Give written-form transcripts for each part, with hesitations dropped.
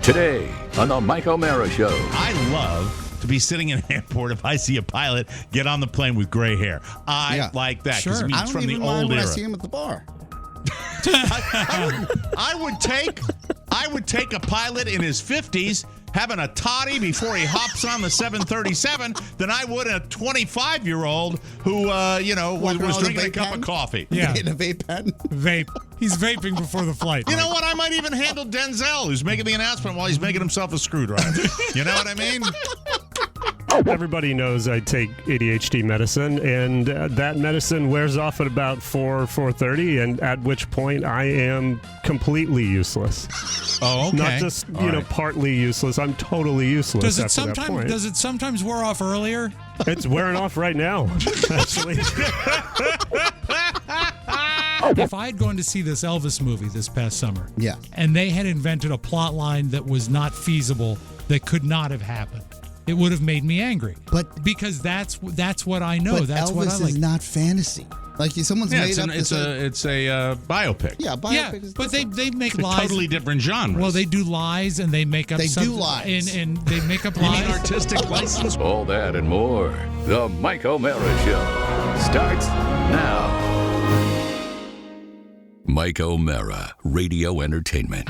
Today on the Mike O'Mara Show. I love to be sitting in an airport if I see a pilot get on the plane with gray hair. I like that because it means I don't from even the mind old when era. I see him at the bar. I would take a pilot in his 50s having a toddy before he hops on the 737 than I would a 25-year-old who was drinking a cup of coffee. Yeah. In a vape pen. Vape. He's vaping before the flight. You know what? I might even handle Denzel, who's making the announcement while he's making himself a screwdriver. You know what I mean? Everybody knows I take ADHD medicine, and that medicine wears off at about 4:30, and at which point I am completely useless. Oh, okay. Not just right. partly useless. I'm totally useless. Does it after that sometimes? point. Does it sometimes wear off earlier? It's wearing off right now, actually. If I had gone to see this Elvis movie this past summer, Yeah. and they had invented a plot line that was not feasible, that could not have happened, it would have made me angry. But because that's what I know. But That's Elvis what I like. is not fantasy. Like someone's made up. It's a biopic. Yeah, biopic Yeah, is but different. they make It's a lies. totally different genre. Well, they do lies and they make up. They do something- lies. and they make up You need lies. artistic license. All that and more. The Mike O'Mara Show starts now. Mike O'Mara, Radio Entertainment.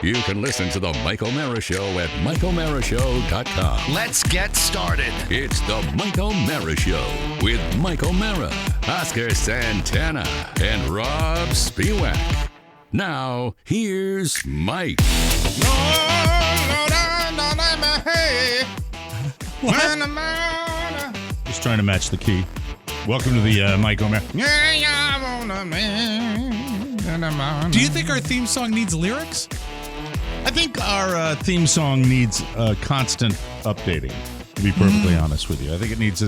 You can listen to the Mike O'Mara Show at MikeO'MaraShow.com. Let's get started. It's the Mike O'Mara Show with Mike O'Mara, Oscar Santana, and Rob Spiewak. Now, here's Mike. Just trying to match the key. Welcome to the Mike O'Mara. Do you think our theme song needs lyrics? I think our theme song needs constant updating, to be perfectly honest with you. I think it needs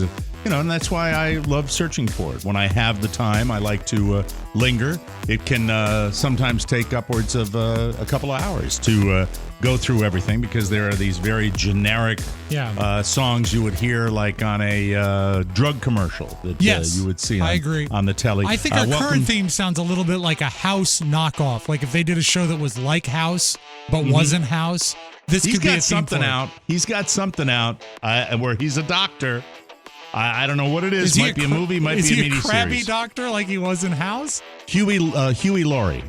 and that's why I love searching for it. When I have the time, I like to linger. It can sometimes take upwards of a couple of hours to go through everything because there are these very generic songs you would hear like on a drug commercial that you would see I agree. on the telly. I think our current theme sounds a little bit like a House knockoff. Like if they did a show that was like House but wasn't House, this He's could be a got theme something for it. out. He's got something out where he's a doctor. I don't know what it is. he Might be a movie. Might is be a he mini a crabby series. doctor like he was in House? Huey Laurie.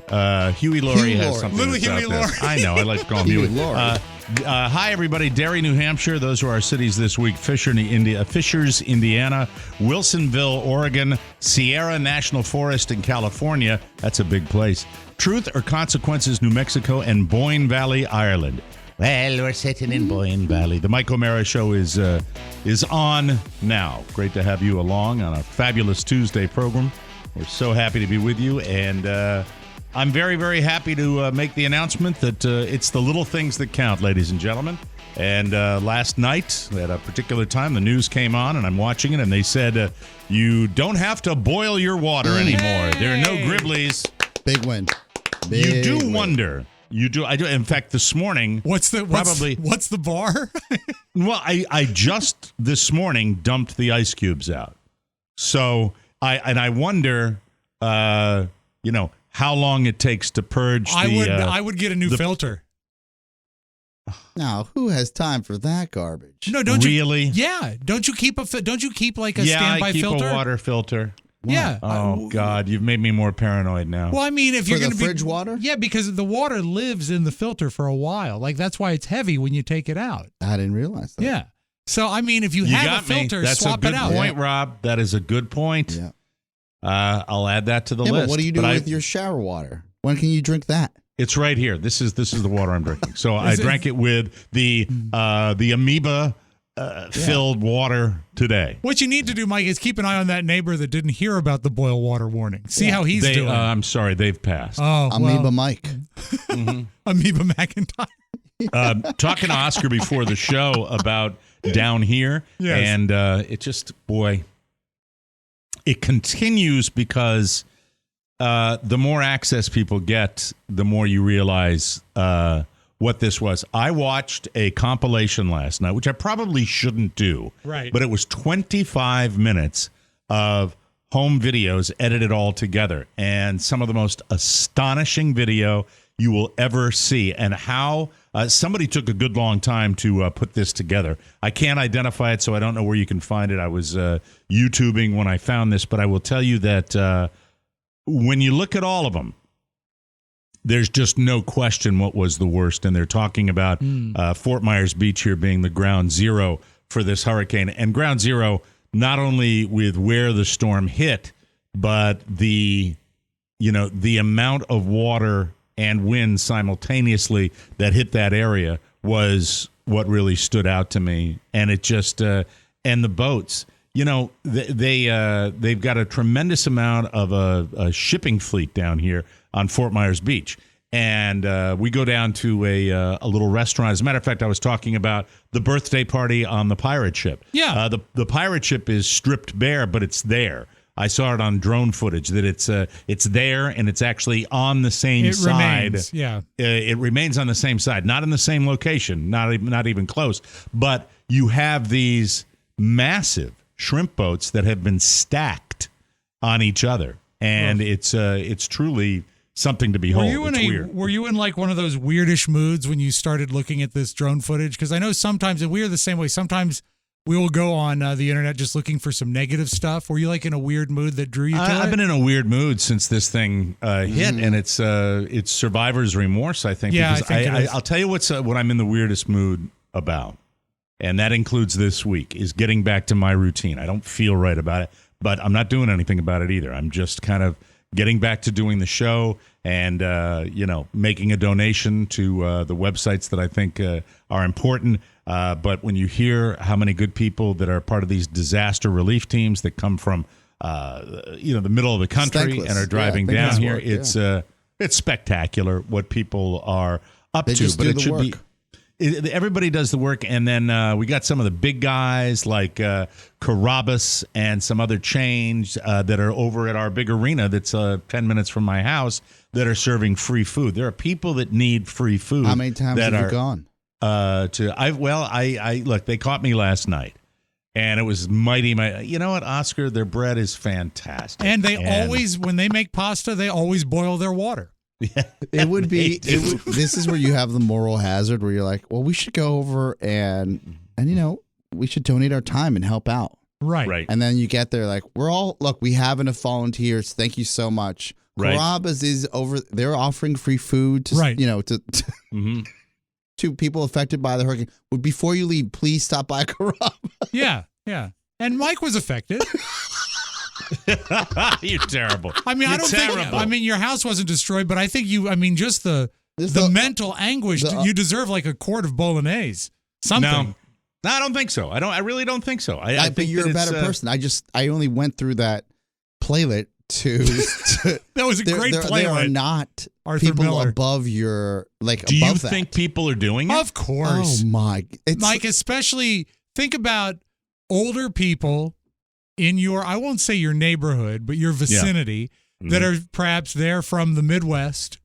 Huey Laurie has Laurie. something. Little that's Huey out there. Laurie. I know. I like to call him Huey. Huey Laurie. Hi, everybody. Derry, New Hampshire. Those are our cities this week. Fishers, Indiana. Wilsonville, Oregon. Sierra National Forest in California. That's a big place. Truth or Consequences, New Mexico. And Boyne Valley, Ireland. Well, we're sitting in Boyne Valley. The Mike O'Mara Show is on now. Great to have you along on a fabulous Tuesday program. We're so happy to be with you, and I'm very, very happy to make the announcement that it's the little things that count, ladies and gentlemen. And last night, at a particular time, the news came on, and I'm watching it, and they said, you don't have to boil your water anymore. There are no Gribblies. Big win. You do Big win. wonder. You do. I do. In fact, this morning, What's the bar? well, I just this morning dumped the ice cubes out. So I wonder, how long it takes to purge. I would get a new filter. Now, who has time for that garbage? No, don't you? Really? Yeah. Don't you keep like a standby I keep filter? a water filter. Yeah. Oh God, you've made me more paranoid now. Well, I mean, if For you're the going to be fridge water? yeah, because the water lives in the filter for a while. Like that's why it's heavy when you take it out. I didn't realize that. Yeah. So I mean, if you, You have got a filter, me. That's swap a good it out. point, Rob. That is a good point. Yeah. I'll add that to the Yeah, list. but what do you do But with your shower water? When can you drink that? It's right here. This is the water I'm drinking. So I it- drank it with the amoeba filled water today. What you need to do, Mike, is keep an eye on that neighbor that didn't hear about the boil water warning. See how he's doing. I'm sorry, they've passed. Oh, Amoeba well, Mike. Amoeba McIntyre. Talking to Oscar before the show about down here, Yes. and it just, boy, it continues because the more access people get, the more you realize what this was. I watched a compilation last night, which I probably shouldn't do. Right. But it was 25 minutes of home videos edited all together. And some of the most astonishing video you will ever see. And how somebody took a good long time to put this together. I can't identify it, so I don't know where you can find it. I was YouTubing when I found this, but I will tell you that when you look at all of them, there's just no question what was the worst. And they're talking about Fort Myers Beach here being the ground zero for this hurricane. And ground zero, not only with where the storm hit, but the amount of water and wind simultaneously that hit that area was what really stood out to me. And it just and the boats, they've got a tremendous amount of a shipping fleet down here on Fort Myers Beach. And we go down to a little restaurant. As a matter of fact, I was talking about the birthday party on the pirate ship. Yeah. The pirate ship is stripped bare, but it's there. I saw it on drone footage that it's there, and it's actually on the same side. Remains, yeah. It remains on the same side, not in the same location, not even close. But you have these massive shrimp boats that have been stacked on each other, and it's truly something to behold. Were you in like one of those weirdish moods when you started looking at this drone footage? Because I know sometimes, and we are the same way. Sometimes we will go on the internet just looking for some negative stuff. Were you like in a weird mood that drew you to it? I've been in a weird mood since this thing hit, and it's survivor's remorse, I think. Yeah, because I think I'll tell you what I'm in the weirdest mood about, and that includes this week, is getting back to my routine. I don't feel right about it, but I'm not doing anything about it either. I'm just kind of getting back to doing the show and, making a donation to the websites that I think are important. But when you hear how many good people that are part of these disaster relief teams that come from, the middle of the country and are driving down here, it's spectacular what people are up to. But it should be. Everybody does the work, and then we got some of the big guys like Carrabba's and some other chains that are over at our big arena that's 10 minutes from my house that are serving free food. There are people that need free food. How many times have you gone? Look, they caught me last night, and it was mighty. You know what, Oscar? Their bread is fantastic, and always, when they make pasta, they always boil their water. Yeah, it would be. This is where you have the moral hazard, where you're like, well, we should go over and we should donate our time and help out. Right. And then you get there like, we have enough volunteers. Thank you so much. Right. Carrabba's is over. They're offering free food to to people affected by the hurricane. Well, before you leave, please stop by Carrabba's. Yeah. And Mike was affected. You're terrible. I mean, I think your house wasn't destroyed, but I think just the mental anguish. You deserve like a quart of bolognese. Something. No, I don't think so. I really don't think so. I think but you're a better person. I only went through that playlet to that was a great playlet. There are not Arthur people Miller. above your Do you think people are doing it? Of course. Oh my! Mike, especially think about older people in your, I won't say your neighborhood, but your vicinity that are perhaps there from the Midwest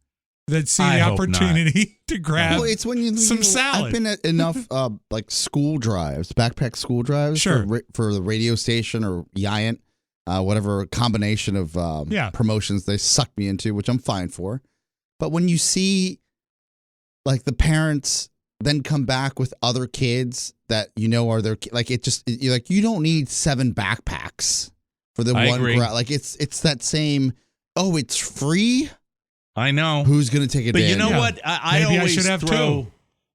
that see the opportunity to grab it's when you some salad. I've been at enough school drives, backpack school drives for the radio station or Giant, whatever combination of promotions they suck me into, which I'm fine for. But when you see like the parents then come back with other kids that are their you're like, you don't need 7 backpacks for the one like it's that same, it's free. I know who's going to take advantage. But you know what? I should have two.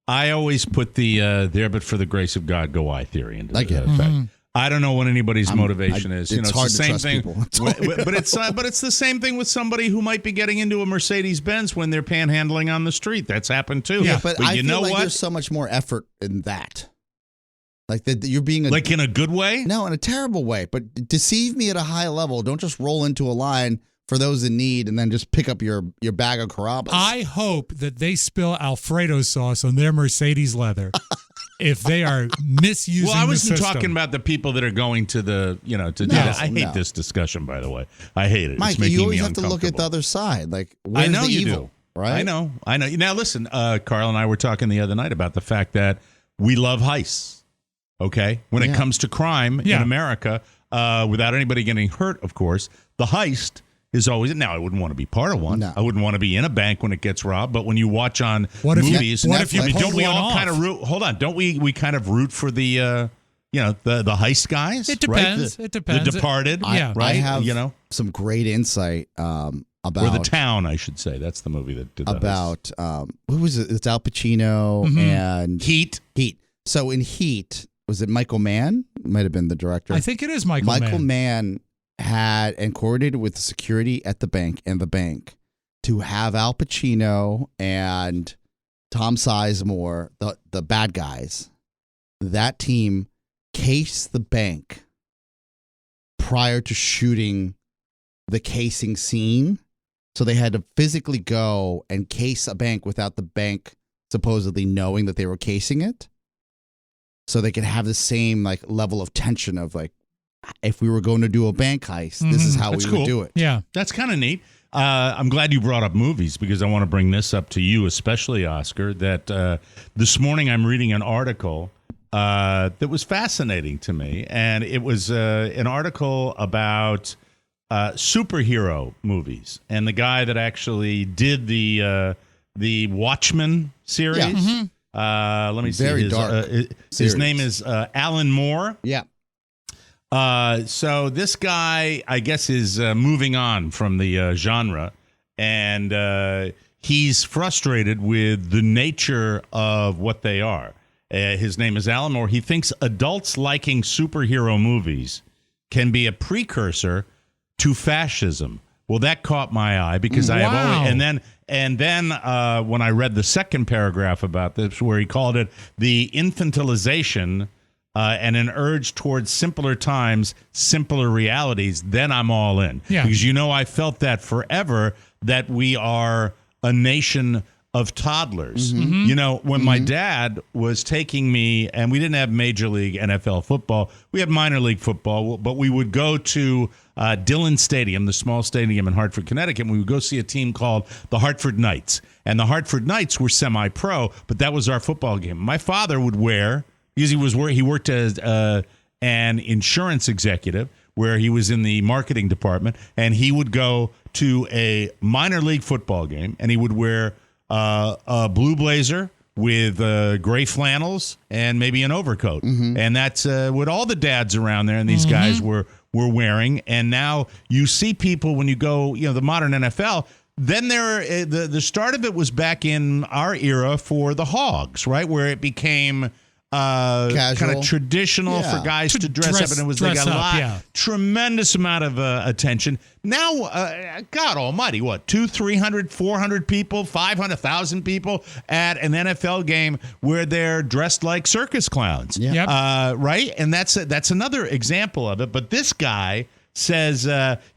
I always put the there but for the grace of God go I theory into effect. Mm-hmm. I don't know what anybody's motivation is. It's hard to trust people. but it's the same thing with somebody who might be getting into a Mercedes-Benz when they're panhandling on the street. That's happened too. Yeah, but I feel like there's so much more effort in that. Like that you're being like in a good way? No, in a terrible way. But deceive me at a high level. Don't just roll into a line for those in need and then just pick up your bag of Carrabba's. I hope that they spill Alfredo sauce on their Mercedes leather. If they are misusing Well, I wasn't the system. talking about the people that are going to the, I hate this discussion, by the way. I hate it. Mike, it's making you always me have to look at the other side. Like, where's I know the you evil, do. Right? I know. Now, listen, Carl and I were talking the other night about the fact that we love heists, okay? When it comes to crime in America, without anybody getting hurt, of course, the heist is always. Now, I wouldn't want to be part of one. No. I wouldn't want to be in a bank when it gets robbed. But when you watch on what movies, if you don't we one all off? kind of root? Hold on, don't we kind of root for the the heist guys? It depends. Right? It depends. The Departed. Yeah. Right. I have some great insight about or The Town, I should say. That's the movie that did that. About who was it? It's Al Pacino and Heat. So in Heat, was it Michael Mann? Might have been the director. I think it is Michael Mann had and coordinated with the security at the bank to have Al Pacino and Tom Sizemore, the bad guys, that team case the bank prior to shooting the casing scene. So they had to physically go and case a bank without the bank supposedly knowing that they were casing it. So they could have the same like level of tension of like, if we were going to do a bank heist, this is how we would do it. Yeah. That's kind of neat. I'm glad you brought up movies because I want to bring this up to you, especially Oscar, that this morning I'm reading an article that was fascinating to me. And it was an article about superhero movies. And the guy that actually did the Watchmen series. Yeah. Let me see. Very dark his series. name is Alan Moore. Yeah. So this guy, I guess, is moving on from the genre, and he's frustrated with the nature of what they are. His name is Alan Moore. He thinks adults liking superhero movies can be a precursor to fascism. Well, that caught my eye because I have always, and then when I read the second paragraph about this, where he called it the infantilization and an urge towards simpler times, simpler realities, then I'm all in. Yeah. Because I felt that forever, that we are a nation of toddlers. When my dad was taking me, and we didn't have Major League NFL football, we had minor league football, but we would go to Dillon Stadium, the small stadium in Hartford, Connecticut, and we would go see a team called the Hartford Knights. And the Hartford Knights were semi-pro, but that was our football game. My father would wear, because he worked as an insurance executive, where he was in the marketing department, and he would go to a minor league football game, and he would wear a blue blazer with gray flannels and maybe an overcoat. And that's what all the dads around there and these guys were wearing. And now you see people when you go, the modern NFL, then the start of it was back in our era for the Hogs, right? Where it became kind of traditional for guys to dress up, and it was like a tremendous amount of attention. Now, God Almighty, what 200, 300, 400 people, 500,000 people at an NFL game where they're dressed like circus clowns, right? And that's another example of it. But this guy says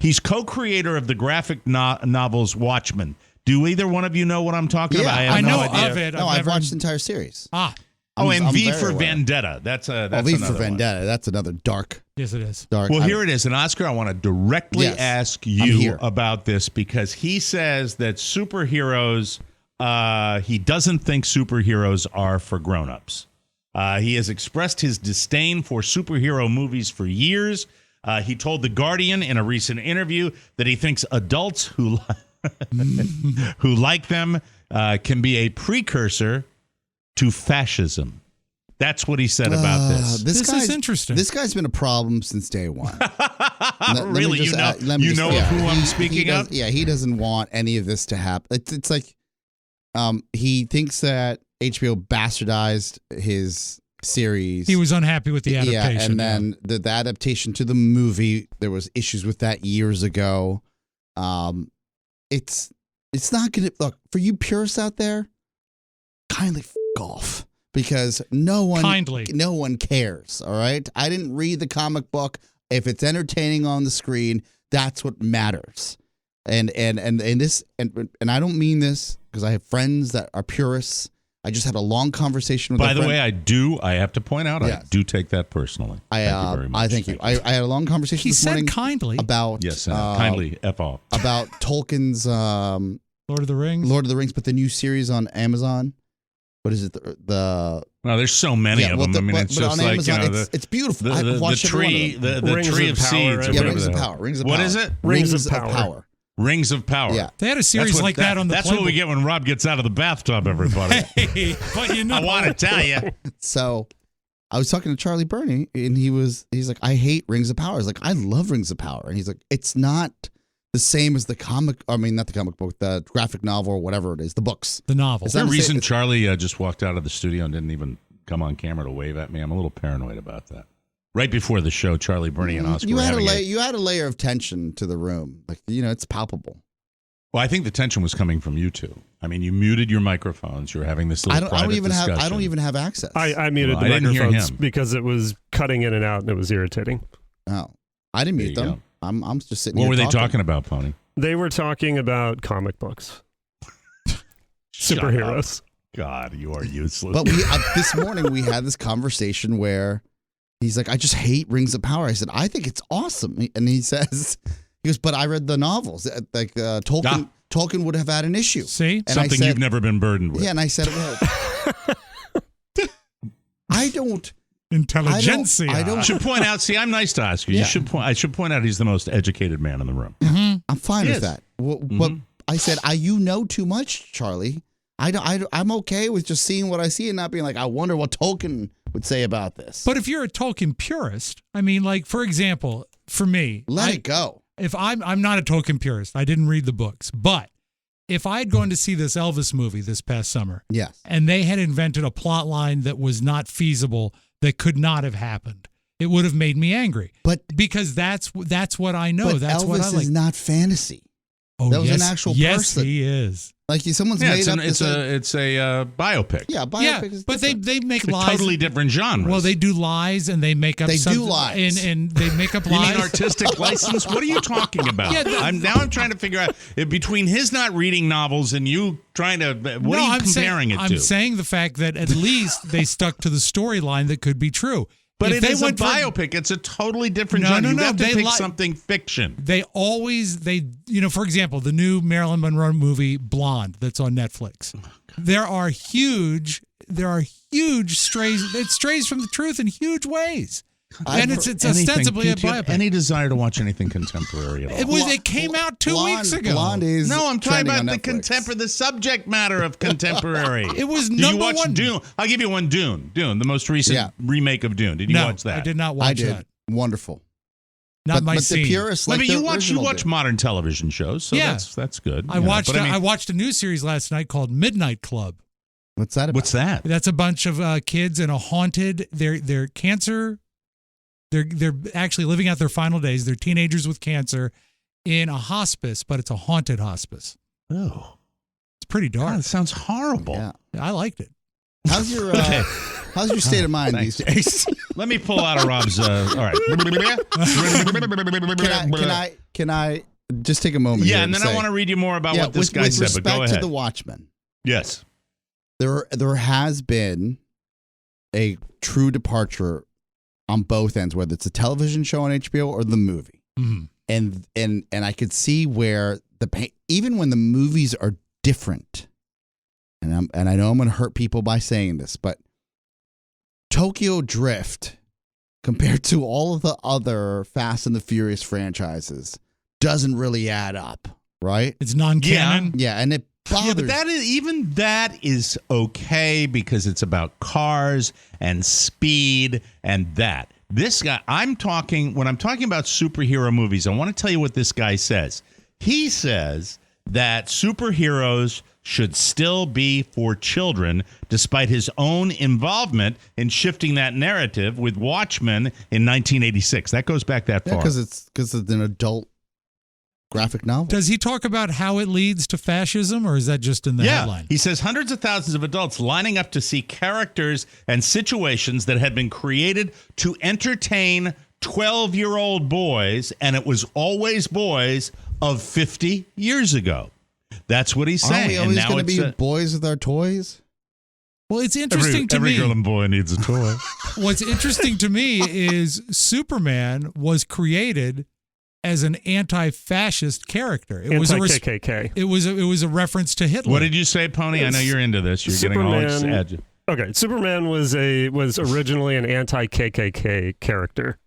he's co-creator of the graphic novels Watchmen. Do either one of you know what I'm talking about? I know of it. I've watched the entire series. And V for Vendetta. That's V for Vendetta. One. That's another dark. Yes, it is. Dark. Well, here it is. And Oscar, I want to directly ask you about this because he says that superheroes, he doesn't think superheroes are for grown-ups. He has expressed his disdain for superhero movies for years. He told The Guardian in a recent interview that he thinks adults who like them can be a precursor to fascism. That's what he said about this. This is interesting. This guy's been a problem since day one. Really? You know of who I'm speaking of? Yeah, he doesn't want any of this to happen. It's like he thinks that HBO bastardized his series. He was unhappy with the adaptation. Yeah, and then the adaptation to the movie, there was issues with that years ago. It's not going to, look, for you purists out there, kindly off, because no one cares. All right, I didn't read the comic book. If it's entertaining on the screen, that's what matters. And I don't mean this because I have friends that are purists. I just had a long conversation with. By the way, I have to point out, I do take that personally. Thank you very much. Thank you. I had a long conversation this morning. He said kindly about kindly F off about Tolkien's Lord of the Rings, but the new series on Amazon. What is it? Well, there's so many of them. I mean, it's just like Amazon, it's beautiful. The tree of seeds. Rings of Power. Rings of Power. What is it? Rings of Power. Rings of Power. Yeah. They had a series like that on the That's Playboy. what we get when Rob gets out of the bathtub, everybody. Hey, but you know. I want to tell you. So I was talking to Charlie Burney, and he's like, I hate Rings of Power. I was like, I love Rings of Power. And he's like, it's not the same as the comic. I mean, not the comic book, the graphic novel or whatever it is, the books. The novel. Is there a reason Charlie just walked out of the studio and didn't even come on camera to wave at me? I'm a little paranoid about that. Right before the show, Charlie Burney and Oscar you had a layer of tension to the room. Like, it's palpable. Well, I think the tension was coming from you two. I mean, you muted your microphones. You were having this little private discussion. I don't even have access. I muted the microphones because it was cutting in and out and it was irritating. Oh, I didn't mute them. I'm just sitting. What here were they talking about, Pony? They were talking about comic books, superheroes. God, you are useless. But this morning we had this conversation where he's like, I just hate Rings of Power. I said, I think it's awesome, and he goes, but I read the novels. Like Tolkien would have had an issue. See? And something you've never been burdened with. Yeah, and I said, well, I don't. Intelligentsia. I don't should point out. See, I'm nice to Oscar. Yeah. I should point out he's the most educated man in the room. Mm-hmm. I'm fine with that. But I said, you know too much, Charlie. I'm okay with just seeing what I see and not being like, I wonder what Tolkien would say about this. But if you're a Tolkien purist, I mean, like, for example, for me, let it go. If I'm not a Tolkien purist, I didn't read the books, but if I had gone to see this Elvis movie this past summer, yes, and they had invented a plot line that was not feasible, that could not have happened, it would have made me angry. But because that's what I know. But That's Elvis what I like. Is not fantasy. Oh, that was yes, an actual yes, person. He is. Like someone's made up. It's a biopic. Yeah, biopic is but different. they make it's lies. Totally different genres. Well, they do lies and they make up. They do lies and they make up you lies. You mean artistic license? What are you talking about? Yeah, I'm trying to figure out between his not reading novels and you trying to. What are you comparing it to? I'm saying the fact that at least they stuck to the storyline that could be true. But it is a biopic. It's a totally different genre. You have to pick something fiction. For example, the new Marilyn Monroe movie Blonde that's on Netflix. There are huge strays. It strays from the truth in huge ways. And it's ostensibly a biopic. Any desire to watch anything contemporary at all? It came out 2 weeks ago. Blonde no, I'm talking about the subject matter of contemporary. It was Did number you watch one. Dune? I'll give you one. Dune, the most recent remake of Dune. Did you watch that? I did not watch that. Wonderful. Not my scene. The purists like you watch modern television shows, so that's good. I watched a new series last night called Midnight Club. What's that about? What's that? That's a bunch of kids in a haunted. They're cancer. They're actually living out their final days. They're teenagers with cancer in a hospice, but it's a haunted hospice. Oh, it's pretty dark. God, it sounds horrible. Yeah. I liked it. How's your state of mind these days? Let me pull out of Rob's. All right. Can I just take a moment? Yeah, here and then I want to read you more about what this guy said. But go ahead. With respect to the Watchmen, yes, there has been a true departure on both ends, whether it's a television show on HBO or the movie. Mm-hmm. And I could see where even when the movies are different, and I know I'm going to hurt people by saying this, but Tokyo Drift compared to all of the other Fast and the Furious franchises doesn't really add up, right? It's non-canon. Yeah, and it bothers. Yeah, but that is okay because it's about cars and speed and that. This guy, when I'm talking about superhero movies, I want to tell you what this guy says. He says that superheroes should still be for children, despite his own involvement in shifting that narrative with Watchmen in 1986. That goes back that far. Because it's an adult graphic novel. Does he talk about how it leads to fascism, or is that just in the headline? He says hundreds of thousands of adults lining up to see characters and situations that had been created to entertain 12-year-old boys, and it was always boys of 50 years ago. That's what he's saying. Aren't we always going to be boys with our toys? Well, it's interesting to me. Every girl and boy needs a toy. What's interesting to me is Superman was created as an anti-fascist character. It was KKK. It was a reference to Hitler. What did you say, Pony? I know you're into this. You're getting all excited. Okay, Superman was originally an anti-KKK character.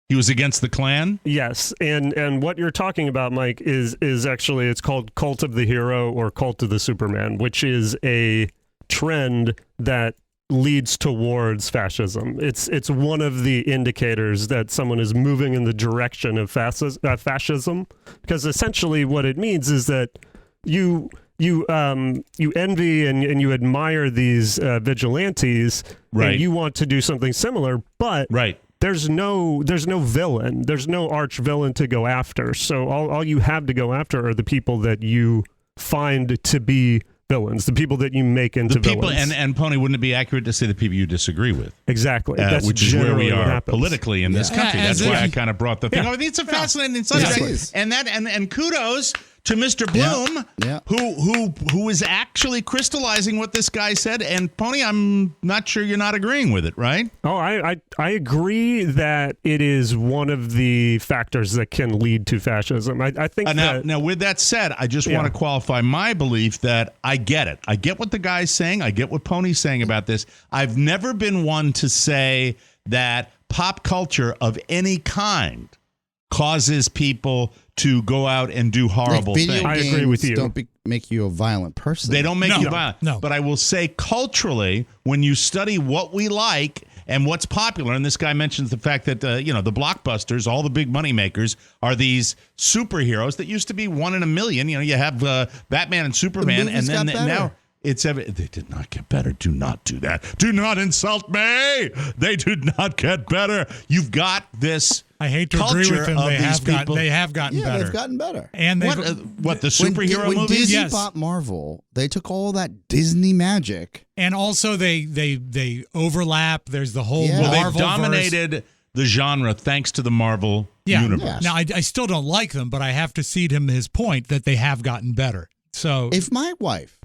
He was against the Klan? Yes, and what you're talking about, Mike, is actually, it's called Cult of the Hero or Cult of the Superman, which is a trend that leads towards fascism. It's one of the indicators that someone is moving in the direction of fascism, because essentially what it means is that you envy and you admire these vigilantes, right, and you want to do something similar, but right. There's no villain. There's no arch villain to go after. So all you have to go after are the people that you find to be villains, the people that you make into villains. And Pony, wouldn't it be accurate to say the people you disagree with? Exactly. That's which is where we are politically in this Yeah, country. That's why I kind of brought the thing. Yeah. I think it's a fascinating subject. And kudos to Mr. Bloom, who is actually crystallizing what this guy said. And Pony, I'm not sure you're not agreeing with it, right? Oh, I agree that it is one of the factors that can lead to fascism. I think now, with that said, I just want to qualify my belief that I get it. I get what the guy's saying. I get what Pony's saying about this. I've never been one to say that pop culture of any kind causes people to go out and do horrible things. I agree with you. Don't make you a violent person. They don't make you violent. No. But I will say culturally, when you study what we like and what's popular, and this guy mentions the fact that, the blockbusters, all the big money makers are these superheroes that used to be one in a million. You have Batman and Superman, and then now it's they did not get better. Do not do that. Do not insult me. They did not get better. You've got this. I hate to agree with them. They have gotten better. Yeah, they've gotten better. And what the superhero when movies? Disney bought Marvel, they took all that Disney magic, and also they overlap. There's the whole Well, Marvel. they've dominated the genre thanks to the Marvel universe. Yes. Now I still don't like them, but I have to cede him his point that they have gotten better. So if my wife,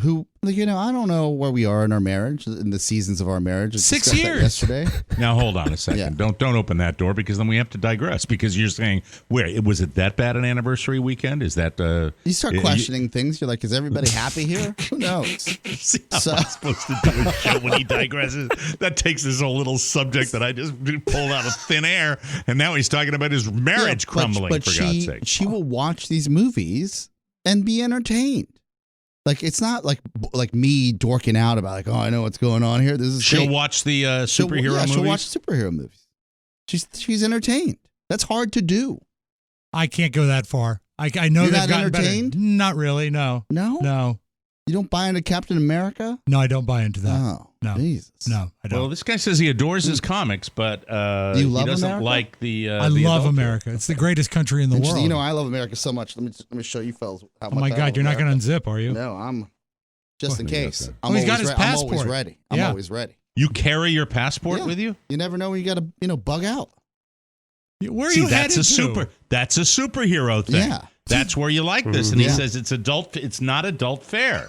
who, I don't know where we are in our marriage, in the seasons of our marriage. 6 years. Yesterday. Now, hold on a second. Yeah. Don't open that door, because then we have to digress, because you're saying, was it that bad an anniversary weekend? Is that... you start questioning things. You're like, is everybody happy here? Who knows? See how I'm supposed to do a show when he digresses? That takes this whole little subject that I just pulled out of thin air, and now he's talking about his marriage crumbling, but for God's sake. She will watch these movies and be entertained. Like, it's not like me dorking out about I know what's going on here. This is She'll great. watch the superhero movies? She'll watch superhero movies. She's entertained. That's hard to do. I can't go that far. I know You're they've not gotten entertained? better. Not really. No. No? You don't buy into Captain America? No, I don't buy into that. Oh, no. Jesus. No, I don't. Well, this guy says he adores his comics, but Do you love he doesn't America? like the. I love America. It's the greatest country in the world. I love America so much. Let me show you fellas how much. Oh my God, you're not going to unzip, are you? No, I'm just in case. He's got his passport. I'm always ready. I'm always ready. You carry your passport with you? You never know when you got to bug out. Where are you headed to? That's a superhero thing. Yeah. That's where you like this. And he says it's not adult fare.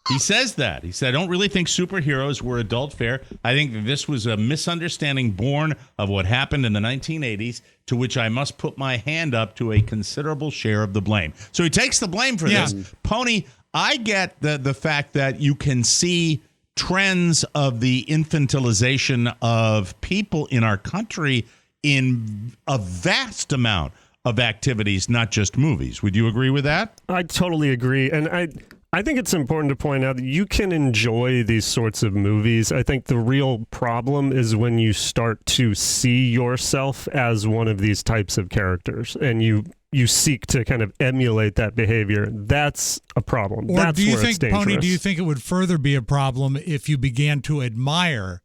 He says that. He said, I don't really think superheroes were adult fare. I think that this was a misunderstanding born of what happened in the 1980s, to which I must put my hand up to a considerable share of the blame. So he takes the blame for this. Pony, I get the fact that you can see trends of the infantilization of people in our country in a vast amount of activities, not just movies. Would you agree with that? I totally agree. And I think it's important to point out that you can enjoy these sorts of movies. I think the real problem is when you start to see yourself as one of these types of characters and you seek to kind of emulate that behavior. That's a problem. Or that's do you where think, it's dangerous. Pony, do you think it would further be a problem if you began to admire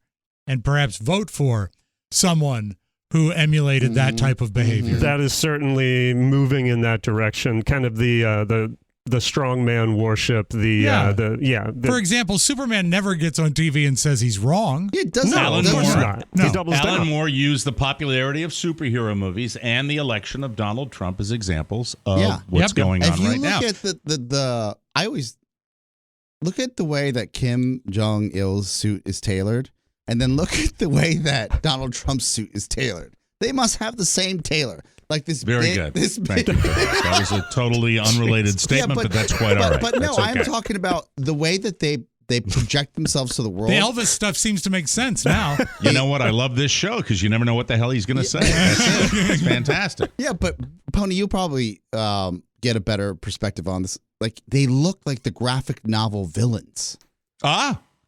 and perhaps vote for someone who emulated that type of behavior? That is certainly moving in that direction. Kind of the strongman worship. For example, Superman never gets on TV and says he's wrong. It doesn't. Alan Moore. He doubles down. Alan Moore used the popularity of superhero movies and the election of Donald Trump as examples of what's going on right now. If you look at I always look at the way that Kim Jong-il's suit is tailored, and then look at the way that Donald Trump's suit is tailored. They must have the same tailor. Like this. Very good. Thank you. That was a totally unrelated statement, but that's quite all right. But no, okay. I'm talking about the way that they they project themselves to the world. The Elvis stuff seems to make sense now. You know what? I love this show because you never know what the hell he's going to say. That's it. It's fantastic. Yeah, but Pony, you'll probably get a better perspective on this. Like, they look like the graphic novel villains.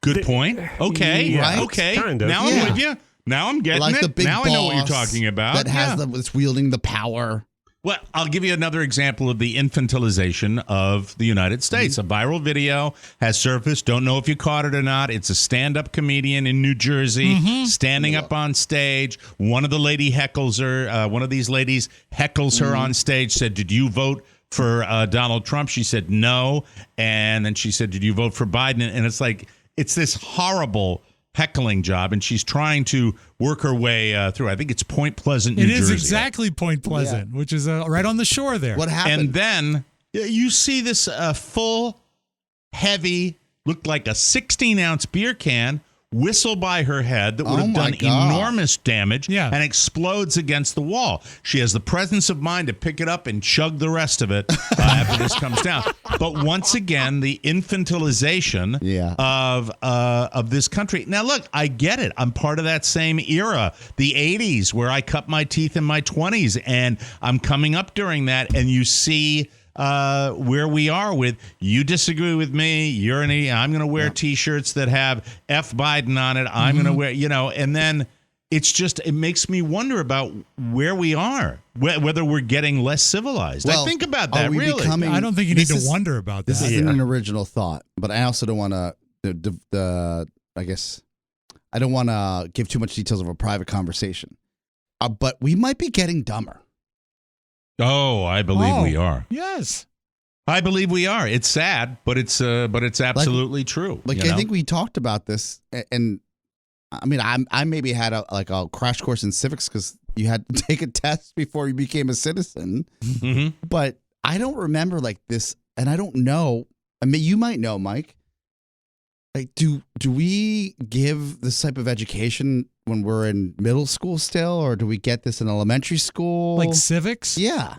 Good point. Okay, yeah, right? Okay. Kind of. Now I'm with you. Now I'm getting like it. The big now I know what you're talking about. That has that's wielding the power. Well, I'll give you another example of the infantilization of the United States. A viral video has surfaced. Don't know if you caught it or not. It's a stand-up comedian in New Jersey standing up on stage. One of the lady heckles her. One of these ladies heckles her on stage, said, "Did you vote for Donald Trump?" She said, "No." And then she said, "Did you vote for Biden?" And it's like, it's this horrible heckling job, and she's trying to work her way through. I think it's Point Pleasant, New Jersey. It is exactly Point Pleasant, which is right on the shore there. What happened? And then you see this full, heavy, looked like a 16-ounce beer can whistle by her head that would have done enormous damage and explodes against the wall. She has the presence of mind to pick it up and chug the rest of it after this comes down. But once again, the infantilization of this country. Now, look, I get it. I'm part of that same era, the 80s, where I cut my teeth in my 20s, and I'm coming up during that, and you see where we are with, you disagree with me, I'm going to wear T-shirts that have F Biden on it, I'm going to wear, and then it makes me wonder about where we are, whether we're getting less civilized. I think about that, really. I don't think you need to wonder about that. This isn't an original thought, but I also don't want to, I guess, I don't want to give too much details of a private conversation, but we might be getting dumber. Oh, I believe we are. Yes, I believe we are. It's sad, but it's absolutely true. Like, I think we talked about this, and I mean, I maybe had a crash course in civics because you had to take a test before you became a citizen. Mm-hmm. But I don't remember like this, and I don't know. I mean, you might know, Mike. Like, do we give this type of education when we're in middle school still, or do we get this in elementary school? Like civics? Yeah.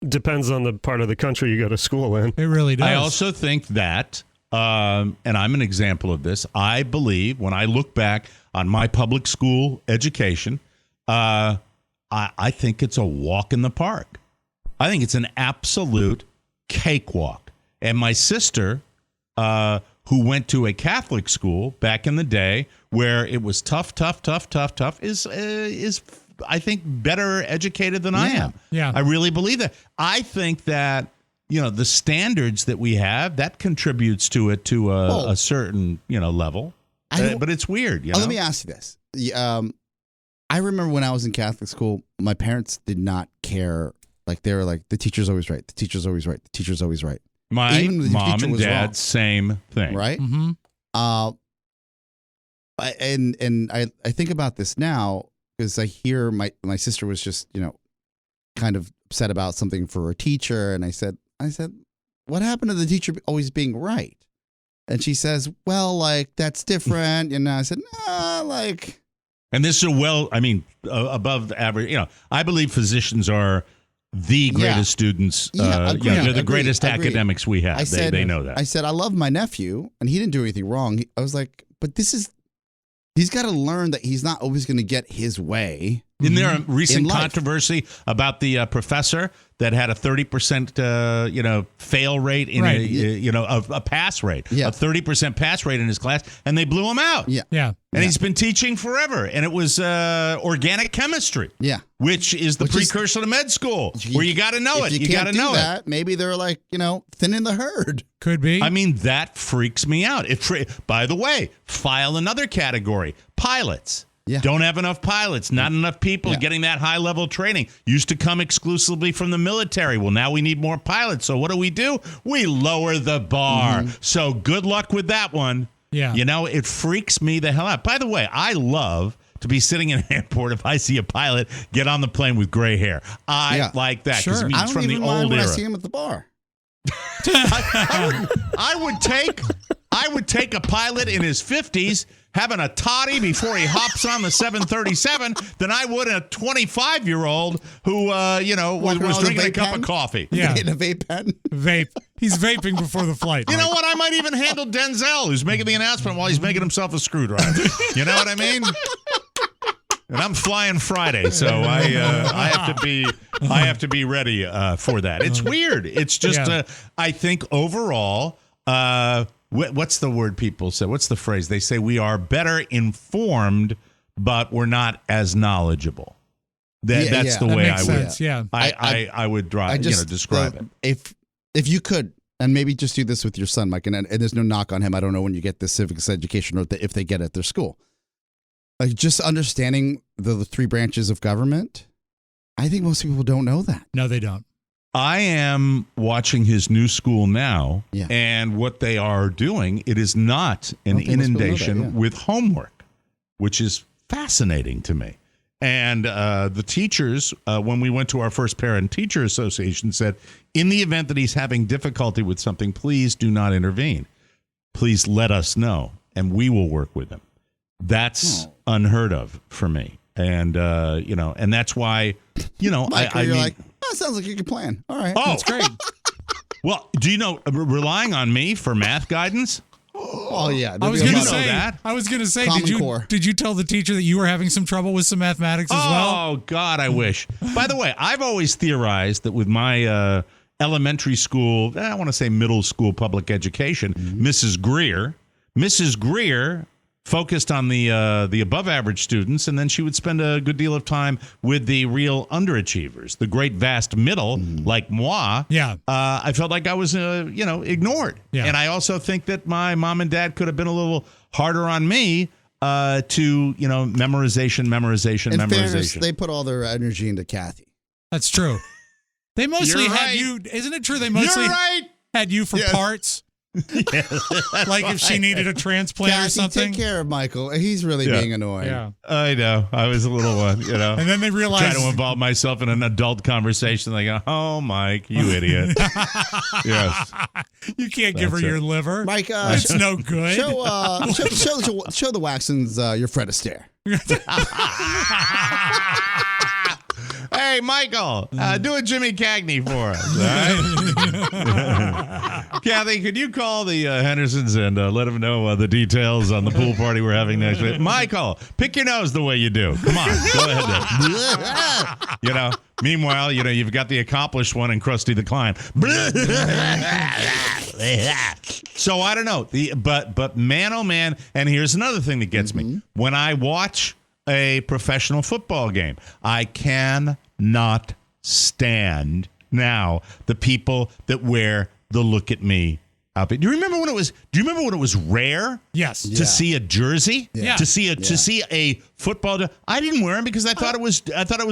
Depends on the part of the country you go to school in. It really does. I also think that, and I'm an example of this, I believe when I look back on my public school education, I think it's a walk in the park. I think it's an absolute cakewalk. And my sister, who went to a Catholic school back in the day where it was tough, is I think better educated than I am. Yeah. I really believe that. I think that, the standards that we have, that contributes to it to a certain, level. But it's weird. Let me ask you this. I remember when I was in Catholic school, my parents did not care. Like, they were like, the teacher's always right. The teacher's always right. The teacher's always right. My mom and dad, same thing. Right? Mm-hmm. And I think about this now because I hear my sister was just, kind of upset about something for her teacher. And I said, what happened to the teacher always being right? And she says, well, like, that's different. And I said, nah, like. And this is above average. I believe physicians are the greatest students. They're the greatest academics we have. They know that. I said, I love my nephew, and he didn't do anything wrong. I was like, but he's got to learn that he's not always going to get his way. Isn't there a recent controversy about the professor that had a 30% fail rate in a pass rate, a 30% pass rate in his class, and they blew him out. And he's been teaching forever, and it was organic chemistry. Which is the precursor to med school, where you got to know it. You got to know it. Maybe they're like, thinning the herd. Could be. I mean, that freaks me out. By the way, file another category: pilots. Don't have enough pilots, not enough people getting that high-level training. Used to come exclusively from the military. Well, now we need more pilots. So what do? We lower the bar. So good luck with that one. Yeah. It freaks me the hell out. By the way, I love to be sitting in an airport if I see a pilot get on the plane with gray hair. I like that because it means I don't from even the mind old when era. I see him at the bar. I would take a pilot in his 50s having a toddy before he hops on the 737 than I would a 25-year-old who, was drinking a cup of coffee. Yeah. In a vape pen? Vape. He's vaping before the flight. You know what? I might even handle Denzel, who's making the announcement while he's making himself a screwdriver. You know what I mean? And I'm flying Friday, so I have to be ready for that. It's weird. It's just I think overall, what's the word people say? What's the phrase? They say we are better informed, but we're not as knowledgeable. That's the way I would describe it. If you could, and maybe just do this with your son, Mike, and there's no knock on him. I don't know when you get the civics education or if they get it at their school. Like just understanding the three branches of government, I think most people don't know that. No, they don't. I am watching his new school now, and what they are doing, it is not an inundation with homework, which is fascinating to me. And the teachers, when we went to our first parent-teacher association, said, in the event that he's having difficulty with something, please do not intervene. Please let us know, and we will work with him. That's unheard of for me. And, and that's why, Mike, you're like, that sounds like a good plan. All right. That's great. Well, do you know, relying on me for math guidance? Oh, yeah. I was going to say, did you tell the teacher that you were having some trouble with some mathematics as well? Oh, God, I wish. By the way, I've always theorized that with my elementary school, I want to say middle school public education, Mrs. Greer focused on the above average students, and then she would spend a good deal of time with the real underachievers, the great vast middle, like moi. Yeah. I felt like I was, ignored. Yeah. And I also think that my mom and dad could have been a little harder on me to, memorization. In fairness, they put all their energy into Kathy. That's true. They mostly had you. Isn't it true? They mostly had you for parts. Like if she needed a transplant or something. Take care of Michael. He's really being annoying. Yeah, I know. I was a little one, And then they realized, trying to involve myself in an adult conversation. They go, "Oh, Mike, you idiot." Yes, you can't give her your liver, Mike. It's no good. Show the Waxons your Fred Astaire. Hey, Michael, do a Jimmy Cagney for us, all right? Kathy, could you call the Hendersons and let them know the details on the pool party we're having next week? Michael, pick your nose the way you do. Come on, go ahead. Meanwhile, you've got the accomplished one and Krusty the Clown. So I don't know. But man, oh man, and here's another thing that gets me. When I watch a professional football game, I cannot stand now the people that wear the look at me outfit. Do you remember when it was rare? Yes. To see a jersey? Yeah. To see a football. I didn't wear them because I thought it was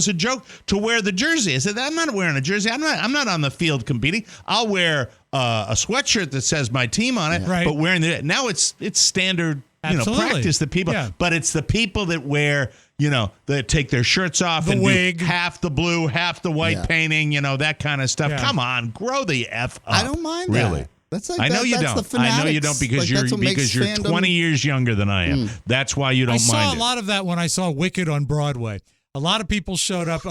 a joke to wear the jersey. I said, I'm not wearing a jersey. I'm not on the field competing. I'll wear a sweatshirt that says my team on it. Right. But wearing now it's standard practice that people, but it's the people that wear, that take their shirts off and wig, do half the blue, half the white painting, that kind of stuff. Yeah. Come on, grow the F up. I don't mind really. That. That's like I know you don't. I know you don't because you're 20 years younger than I am. That's why you don't mind it. I saw a lot of that when I saw Wicked on Broadway. A lot of people showed up.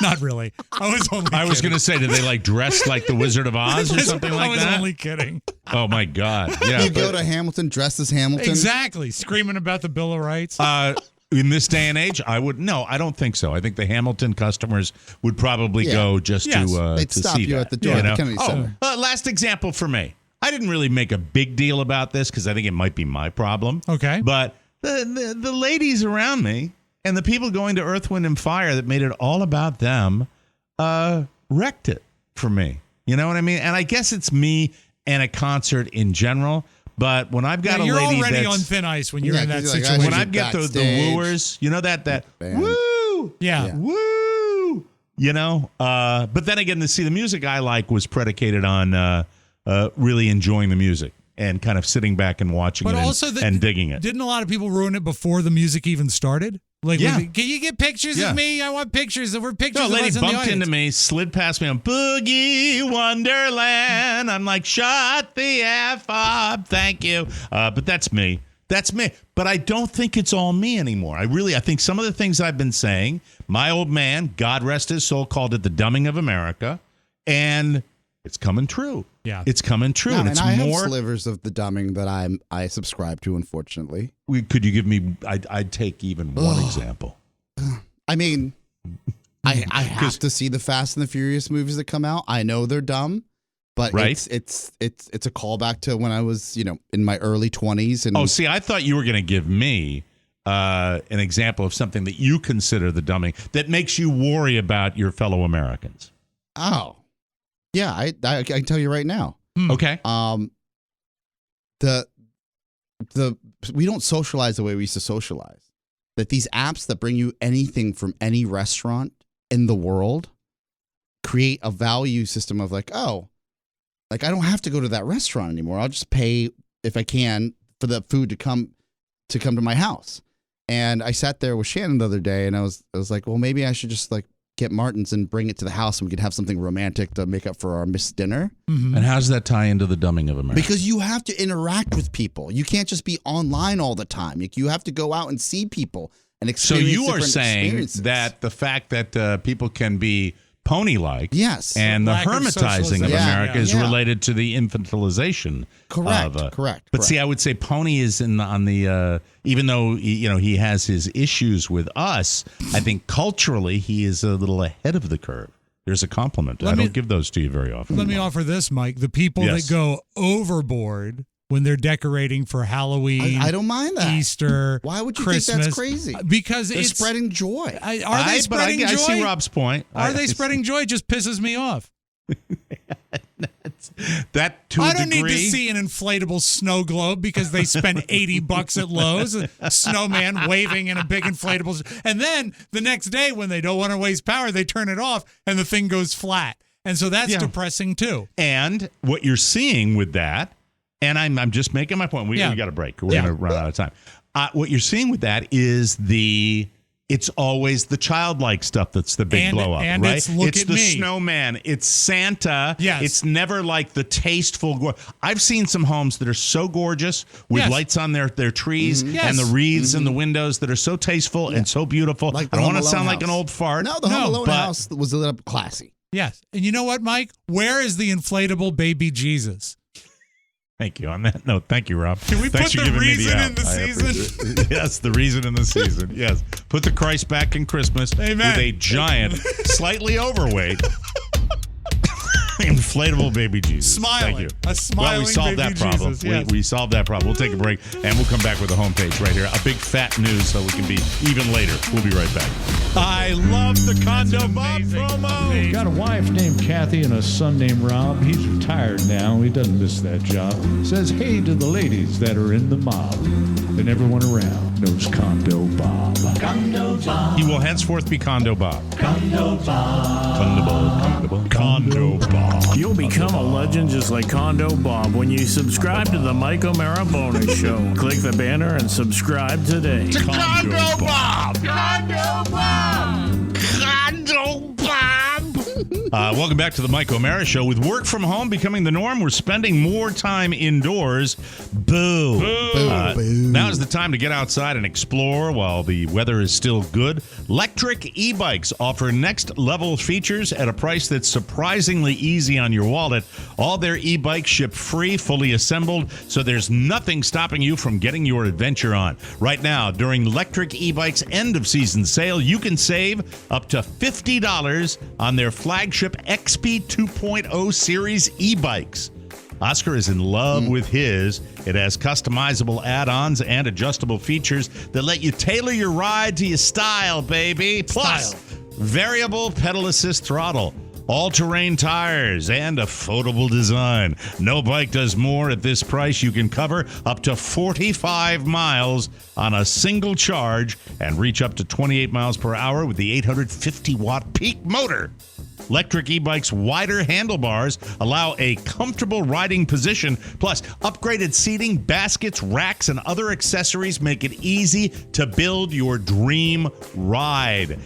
Not really. I was going to say, did they dress like the Wizard of Oz or something like that? I was only kidding. Oh my God! Yeah, you go to Hamilton dressed as Hamilton. Exactly, screaming about the Bill of Rights. In this day and age, I don't think so. I think the Hamilton customers would probably go just to they'd stop see you that. at the door at the Kennedy Center. Last example for me. I didn't really make a big deal about this because I think it might be my problem. Okay, but the ladies around me and the people going to Earth, Wind, and Fire that made it all about them wrecked it for me. You know what I mean? And I guess it's me and a concert in general. But when I've got a lady that's... You're already on thin ice when you're in that situation. When I get the wooers, that woo! Yeah. Woo! But then again, to see the music I like was predicated on really enjoying the music and kind of sitting back and watching it and digging it. Didn't a lot of people ruin it before the music even started? Can you get pictures of me? I want pictures. There were pictures of us in the audience. Lady bumped into me, slid past me on Boogie Wonderland. I'm like, shut the F up. Thank you. But that's me. That's me. But I don't think it's all me anymore. I think some of the things I've been saying, my old man, God rest his soul, called it the dumbing of America, and it's coming true. Yeah. It's coming true. Yeah, and it's I more have slivers of the dumbing that I subscribe to, unfortunately. Could you give me, I'd take even one example. I mean, I have to see the Fast and the Furious movies that come out. I know they're dumb. But it's a callback to when I was, in my early 20s. And see, I thought you were going to give me an example of something that you consider the dumbing that makes you worry about your fellow Americans. Oh, yeah, I can tell you right now. Okay. We don't socialize the way we used to socialize. That these apps that bring you anything from any restaurant in the world create a value system of I don't have to go to that restaurant anymore. I'll just pay, if I can, for the food to come to my house. And I sat there with Shannon the other day, and I was like, well, maybe I should just get Martin's and bring it to the house, and we could have something romantic to make up for our missed dinner. Mm-hmm. And how does that tie into the dumbing of America? Because you have to interact with people. You can't just be online all the time. You have to go out and see people and experience. So you are saying that the fact that people can be pony-like, yes, and the hermitizing of America is related to the infantilization. Correct. But see, I would say pony is on the even though he has his issues with us, I think culturally he is a little ahead of the curve. There's a compliment. I don't give those to you very often. Let me offer this, Mike. The people that go overboard when they're decorating for Halloween, I don't mind that. Easter, why would you Christmas, think that's crazy? Because they're spreading joy. Are they spreading joy? I see Rob's point. Are they spreading joy? It just pisses me off. That to a I don't degree. need to see an inflatable snow globe because they spend $80 at Lowe's. A snowman waving in a big inflatable, and then the next day when they don't want to waste power, they turn it off and the thing goes flat. And so that's depressing too. And what you're seeing with that. And I'm just making my point. We got a break. We're going to run out of time. What you're seeing with that is it's always the childlike stuff that's the big blow up, and right? It's the snowman. It's Santa. Yes. It's never like the tasteful. I've seen some homes that are so gorgeous with lights on their trees and the wreaths in the windows that are so tasteful and so beautiful. I don't want to sound like an old fart. No, the Home Alone house was lit up classy. Yes. And you know what, Mike? Where is the inflatable baby Jesus? Thank you. On that note, thank you, Rob. Can we Thanks put the reason in the season? Yes, the reason in the season. Yes. Put the Christ back in Christmas with a giant, slightly overweight, inflatable baby Jesus. Smiling. Thank you. A smiling we solved baby that problem. Jesus, yes. We solved that problem. We'll take a break, and we'll come back with the homepage right here. A big fat news so we can be even later. We'll be right back. I love the Condo Bob promo. Got a wife named Kathy and a son named Rob. He's retired now. He doesn't miss that job. Says hey to the ladies that are in the mob. And everyone around knows Condo Bob. Condo Bob. He will henceforth be Condo Bob. Condo Bob. Condo Bob. Condo Bob. Condo Bob. You'll become a legend just like Condo Bob when you subscribe to the Mike O'Mara Bonus Show. Click the banner and subscribe today. To Condo Bob. Condo Bob. Condo Bob. Welcome back to the Mike O'Mara Show. With work from home becoming the norm, we're spending more time indoors. Boo. Now is the time to get outside and explore while the weather is still good. Electric e-bikes offer next-level features at a price that's surprisingly easy on your wallet. All their e-bikes ship free, fully assembled, so there's nothing stopping you from getting your adventure on. Right now, during Electric e-bikes' end-of-season sale, you can save up to $50 on their flagship XP 2.0 series e-bikes. Oscar is in love with his. It has customizable add-ons and adjustable features that let you tailor your ride to your style, baby. Plus, variable pedal assist throttle, all-terrain tires, and a foldable design. No bike does more at this price. You can cover up to 45 miles on a single charge and reach up to 28 miles per hour with the 850-watt peak motor. Electric e-bikes' wider handlebars allow a comfortable riding position, plus upgraded seating, baskets, racks, and other accessories make it easy to build your dream ride.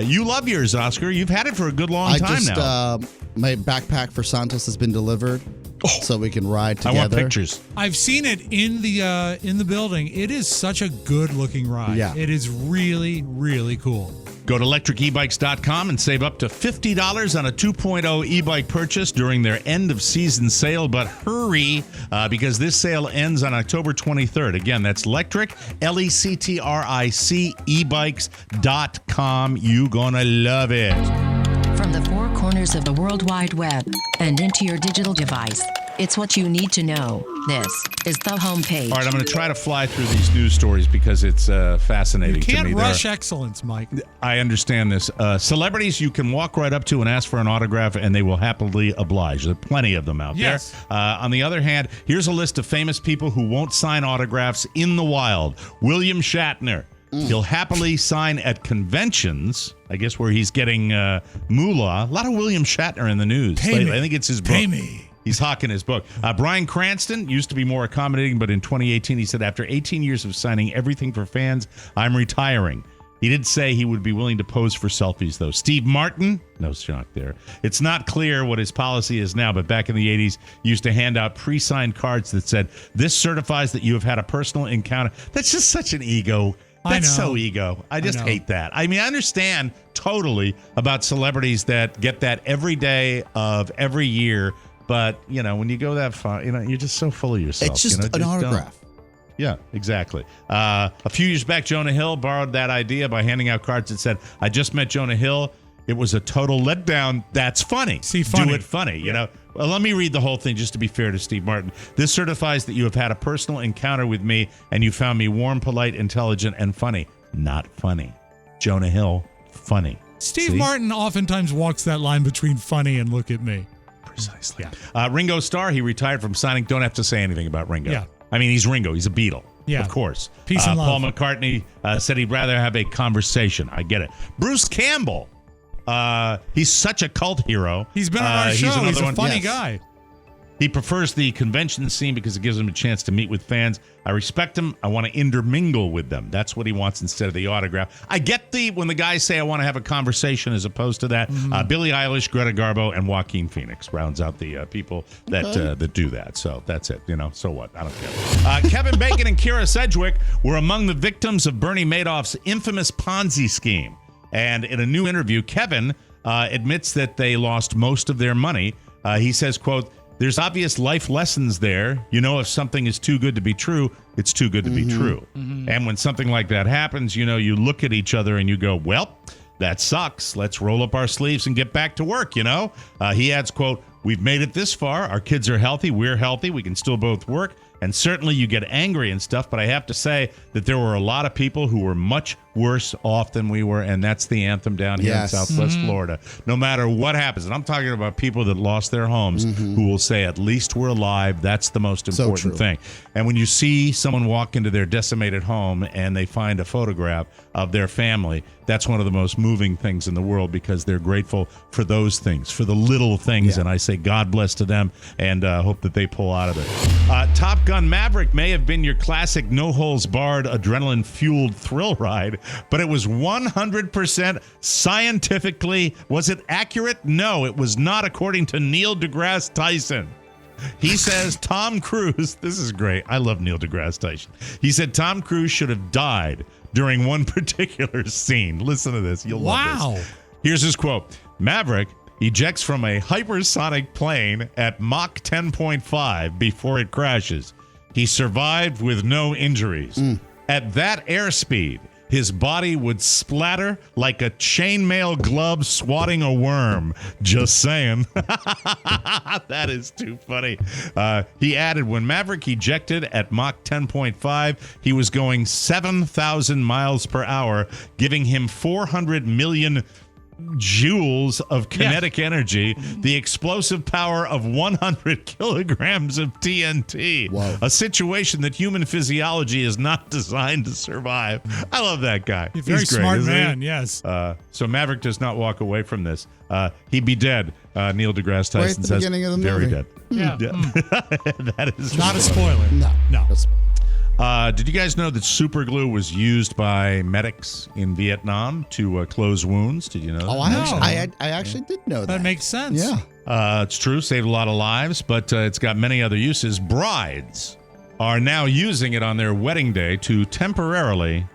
You love yours, Oscar. You've had it for a good long time now. My backpack for Santos has been delivered. so we can ride together. I want pictures. I've seen it in the building. It is such a good-looking ride. Yeah. It is really, really cool. Go to electricebikes.com and save up to $50 on a 2.0 e-bike purchase during their end-of-season sale. But hurry, because this sale ends on October 23rd. Again, that's electric, L-E-C-T-R-I-C, ebikes.com. You gonna love it. From the four corners of the World Wide Web and into your digital device, it's what you need to know. This is the homepage. All right, I'm going to try to fly through these news stories because it's fascinating to me. You can't rush excellence, Mike. I understand this. Celebrities you can walk right up to and ask for an autograph, and they will happily oblige. There are plenty of them out there. On the other hand, here's a list of famous people who won't sign autographs in the wild. William Shatner. He'll happily sign at conventions, I guess, where he's getting moolah. A lot of William Shatner in the news lately. I think it's his book. Pay me. He's hawking his book. Bryan Cranston used to be more accommodating, but in 2018, he said, after 18 years of signing everything for fans, I'm retiring. He did say he would be willing to pose for selfies, though. Steve Martin, no shock there. It's not clear what his policy is now, but back in the 80s, he used to hand out pre-signed cards that said, this certifies that you have had a personal encounter. That's just such an ego. That's so ego. I just hate that. I mean, I understand totally about celebrities that get that every day of every year. But, you know, when you go that far, you know, you're just so full of yourself. It's just an autograph. Yeah, exactly. A few years back, Jonah Hill borrowed that idea by handing out cards that said, I just met Jonah Hill. It was a total letdown. That's funny. See, funny. Do it funny, you know. Well, let me read the whole thing just to be fair to Steve Martin. This certifies that you have had a personal encounter with me and you found me warm, polite, intelligent, and funny. Not funny. Jonah Hill, funny. Steve Martin oftentimes walks that line between funny and look at me. Precisely. Yeah. Ringo Starr, he retired from signing. Don't have to say anything about Ringo. Yeah. I mean, he's Ringo. He's a Beatle. Yeah. Of course. Peace and love. Paul McCartney said he'd rather have a conversation. I get it. Bruce Campbell. He's such a cult hero. He's been on our show. He's a funny guy. He prefers the convention scene because it gives him a chance to meet with fans. I respect him. I want to intermingle with them. That's what he wants instead of the autograph. I get when the guys say I want to have a conversation as opposed to that. Billie Eilish, Greta Garbo, and Joaquin Phoenix rounds out the people that do that. So that's it. You know, so what? I don't care. Kevin Bacon and Kira Sedgwick were among the victims of Bernie Madoff's infamous Ponzi scheme. And in a new interview, Kevin admits that they lost most of their money. He says, quote, there's obvious life lessons there. You know, if something is too good to be true, it's too good to be true. And when something like that happens, you know, you look at each other and you go, well, that sucks. Let's roll up our sleeves and get back to work, you know? He adds, quote, we've made it this far. Our kids are healthy. We're healthy. We can still both work. And certainly you get angry and stuff, but I have to say that there were a lot of people who were much worse off than we were, and that's the anthem down here in Southwest Florida. No matter what happens, and I'm talking about people that lost their homes who will say, at least we're alive. That's the most important thing. And when you see someone walk into their decimated home and they find a photograph of their family, that's one of the most moving things in the world because they're grateful for those things, for the little things. And I say God bless to them and hope that they pull out of it. Top Gun Maverick may have been your classic no-holds-barred, adrenaline-fueled thrill ride, but it was 100% scientifically. Was it accurate? No, it was not, according to Neil deGrasse Tyson. He says Tom Cruise, this is great. I love Neil deGrasse Tyson. He said Tom Cruise should have died during one particular scene. Listen to this. You'll love this. Here's his quote. Maverick ejects from a hypersonic plane at Mach 10.5 before it crashes. He survived with no injuries. At that airspeed, his body would splatter like a chainmail glove swatting a worm. Just saying. That is too funny. He added, when Maverick ejected at Mach 10.5, he was going 7,000 miles per hour, giving him 400 million joules of kinetic energy, the explosive power of 100 kilograms of TNT. Wow. A situation that human physiology is not designed to survive. I love that guy. He's a very smart man, yes. So Maverick does not walk away from this. He'd be dead. Neil deGrasse Tyson right at the says beginning of the very movie. dead. Yeah. That is Not a spoiler. No. Did you guys know that super glue was used by medics in Vietnam to close wounds? Did you know that? Oh, I actually did know that. That makes sense. Yeah. It's true. Saved a lot of lives, but it's got many other uses. Brides are now using it on their wedding day to temporarily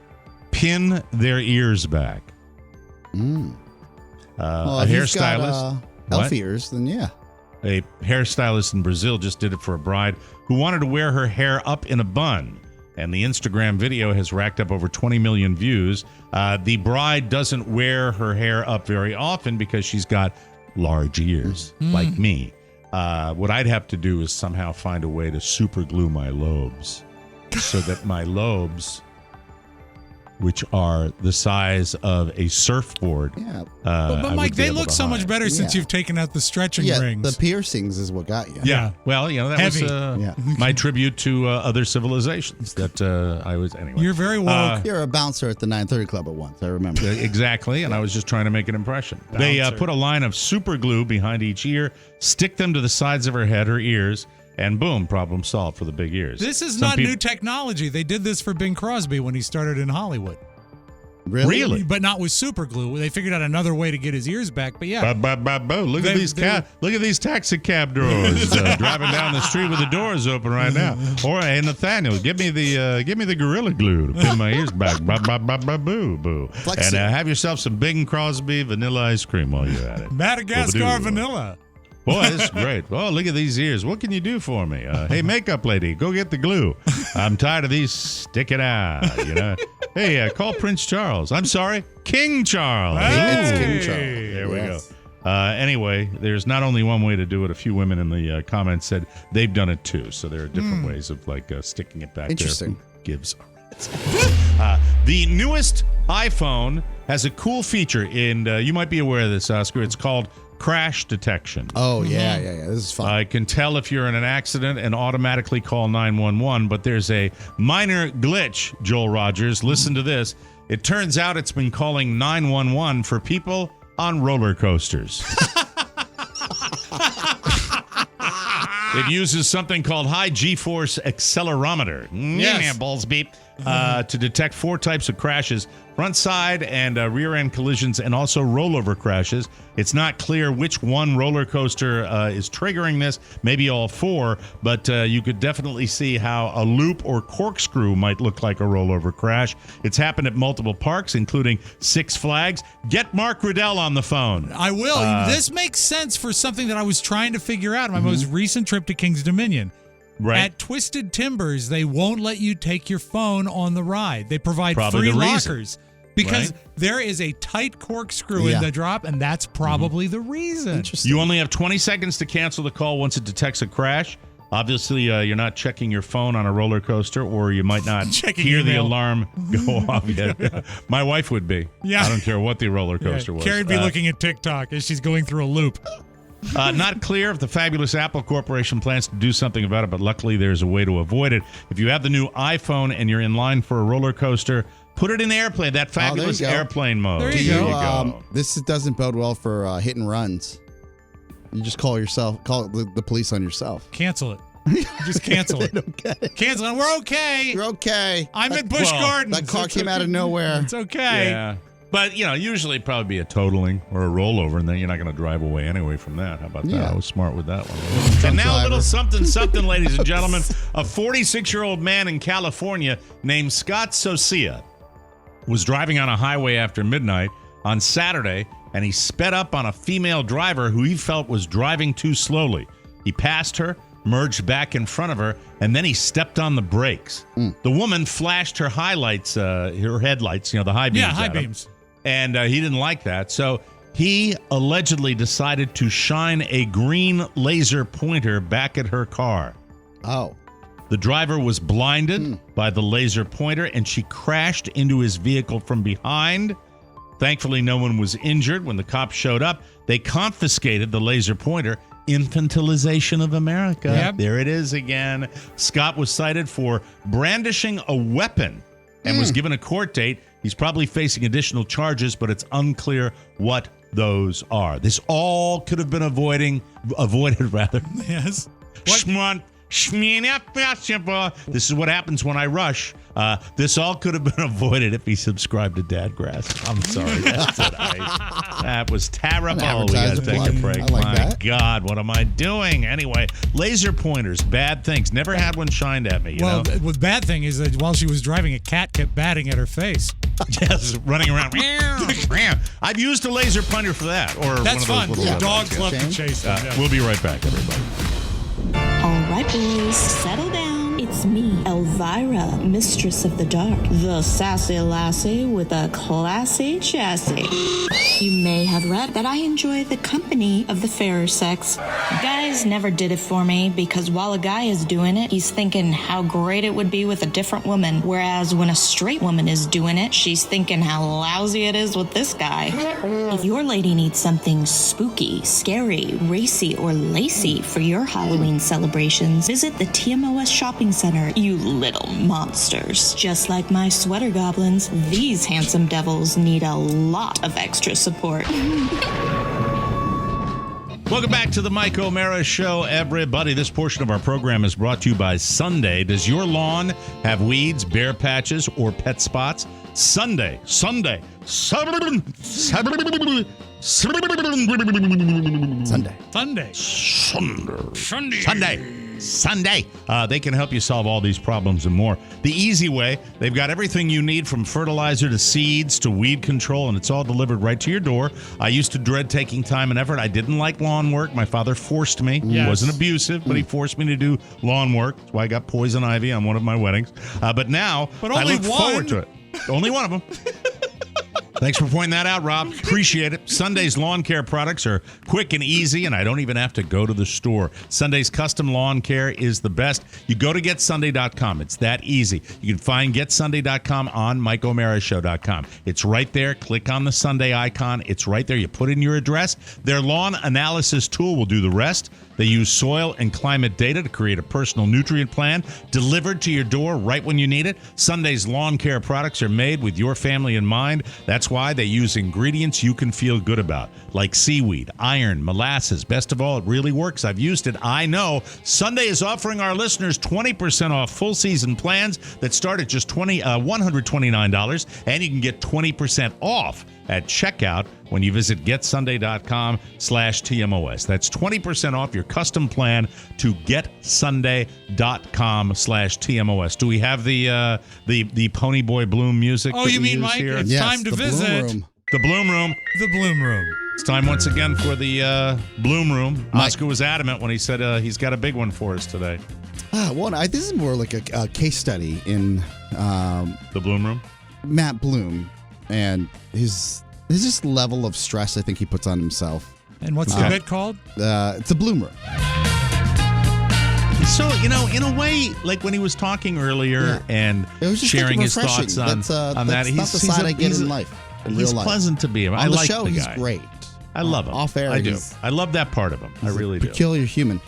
pin their ears back. Well, a if he's hairstylist. got, elf ears, then yeah. A hairstylist in Brazil just did it for a bride who wanted to wear her hair up in a bun. And the Instagram video has racked up over 20 million views. The bride doesn't wear her hair up very often because she's got large ears, like me. What I'd have to do is somehow find a way to super glue my lobes so that my lobes, which are the size of a surfboard. Yeah. But Mike, they look so much better since you've taken out the stretching rings. The piercings is what got you. Yeah. Well, that Heavy. was my tribute to other civilizations that I was, anyway. You're very woke. You're a bouncer at the 930 Club at once, I remember. Exactly, and I was just trying to make an impression. They put a line of super glue behind each ear, stick them to the sides of her head, her ears, and boom, problem solved for the big ears. This is not new technology. They did this for Bing Crosby when he started in Hollywood. Really? But not with super glue. They figured out another way to get his ears back. But yeah. Look at these taxi cab doors driving down the street with the doors open right now. Or hey, Nathaniel, give me the Gorilla Glue to pin my ears back. Boo boo. And have yourself some Bing Crosby vanilla ice cream while you're at it. Madagascar vanilla. Boy, this is great. Oh, look at these ears. What can you do for me? Hey, makeup lady, go get the glue. I'm tired of these sticking out, Hey, call Prince Charles. I'm sorry, King Charles. It's King Charles. There we go. Anyway, there's not only one way to do it. A few women in the comments said they've done it too. So there are different ways of sticking it back. Interesting. There. Who gives the newest iPhone has a cool feature, and you might be aware of this, Oscar. It's called crash detection. Oh, yeah. This is fun. I can tell if you're in an accident and automatically call 911, but there's a minor glitch, Joel Rogers. Listen to this. It turns out it's been calling 911 for people on roller coasters. It uses something called high G-force accelerometer. Yes. Balls beep. To detect 4 types of crashes: front side and rear end collisions, and also rollover crashes. It's not clear which one roller coaster is triggering this, maybe all 4, but you could definitely see how a loop or corkscrew might look like a rollover crash. It's happened at multiple parks, including Six Flags. Get Mark Riddell on the phone. I will. This makes sense for something that I was trying to figure out on my most recent trip to King's Dominion. Right. At Twisted Timbers, they won't let you take your phone on the ride. They provide Probably free the reason. lockers because there is a tight corkscrew in the drop, and that's probably the reason. Interesting. You only have 20 seconds to cancel the call once it detects a crash. Obviously, you're not checking your phone on a roller coaster, or you might not hear the alarm go off yet. My wife would be. Yeah. I don't care what the roller coaster was. Carrie'd be looking at TikTok as she's going through a loop. Not clear if the fabulous Apple Corporation plans to do something about it, but luckily there's a way to avoid it. If you have the new iPhone and you're in line for a roller coaster, put it in airplane, that fabulous airplane mode. There you go. This doesn't bode well for hit and runs. You just call the police on yourself. Cancel it. Just cancel it. Cancel it. We're okay. You're okay. I'm at Busch Gardens. That car came out of nowhere. It's okay. Yeah. But, usually it'd probably be a totaling or a rollover, and then you're not going to drive away anyway from that. How about that? I was smart with that one. And now a little something, ladies and gentlemen. A 46-year-old man in California named Scott Socia was driving on a highway after midnight on Saturday, and he sped up on a female driver who he felt was driving too slowly. He passed her, merged back in front of her, and then he stepped on the brakes. The woman flashed her headlights, the high beams. Yeah, high beams. And he didn't like that. So he allegedly decided to shine a green laser pointer back at her car. Oh. The driver was blinded by the laser pointer, and she crashed into his vehicle from behind. Thankfully, no one was injured. When the cops showed up, they confiscated the laser pointer. Infantilization of America. Yep. There it is again. Scott was cited for brandishing a weapon and was given a court date. He's probably facing additional charges, but it's unclear what those are. This all could have been avoided. Yes. This is what happens when I rush. This all could have been avoided if he subscribed to Dadgrass. I'm sorry. That was terrible. We got to take a break. My God, what am I doing? Anyway, laser pointers, bad things. Never had one shined at me. Well, the bad thing is that while she was driving, a cat kept batting at her face. Yes, running around. I've used a laser pointer for that. Or that's one of those fun. Dogs love to chase them. We'll be right back, everybody. All right, boys, settle down. It's me, Elvira, Mistress of the Dark, the sassy lassie with a classy chassis. You may have read that I enjoy the company of the fairer sex. Guys never did it for me because while a guy is doing it, he's thinking how great it would be with a different woman. Whereas when a straight woman is doing it, she's thinking how lousy it is with this guy. If your lady needs something spooky, scary, racy, or lacy for your Halloween celebrations, visit the TMOS Shopping Center, you little monsters. Just like my sweater goblins, these handsome devils need a lot of extra support. Welcome back to the Mike O'Mara Show, everybody. This portion of our program is brought to you by Sunday. Does your lawn have weeds, bare patches, or pet spots? Sunday. Sunday. They can help you solve all these problems and more. The easy way, they've got everything you need from fertilizer to seeds to weed control, and it's all delivered right to your door. I used to dread taking time and effort. I didn't like lawn work. My father forced me. He wasn't abusive, but he forced me to do lawn work. That's why I got poison ivy on one of my weddings. But now I look forward to it. Only one of them. Thanks for pointing that out, Rob. Appreciate it. Sunday's lawn care products are quick and easy, and I don't even have to go to the store. Sunday's custom lawn care is the best. You go to GetSunday.com. It's that easy. You can find GetSunday.com on MikeO'MaraShow.com. It's right there. Click on the Sunday icon. It's right there. You put in your address. Their lawn analysis tool will do the rest. They use soil and climate data to create a personal nutrient plan delivered to your door right when you need it. Sunday's lawn care products are made with your family in mind. That's why they use ingredients you can feel good about, like seaweed, iron, molasses. Best of all, it really works. I've used it. I know. Sunday is offering our listeners 20% off full season plans that start at just $129, and you can get 20% off at checkout when you visit getsunday.com/TMOS. That's 20% off your custom plan to getsunday.com/TMOS. Do we have the Ponyboy Bloom music? Oh, you mean, Mike? Here? It's time to visit the Bloom Room. The Bloom Room. It's time once again for the Bloom Room. Oscar was adamant when he said he's got a big one for us today. This is more like a case study in the Bloom Room. Matt Bloom and his just level of stress I think he puts on himself. And what's the bit called? It's a Bloom Room. So, in a way, like when he was talking earlier and sharing his thoughts on that. That's not the side I get in life. He's pleasant to be. I like the guy. He's great. I love him. Off air, I do. I love that part of him. I really do. Peculiar human.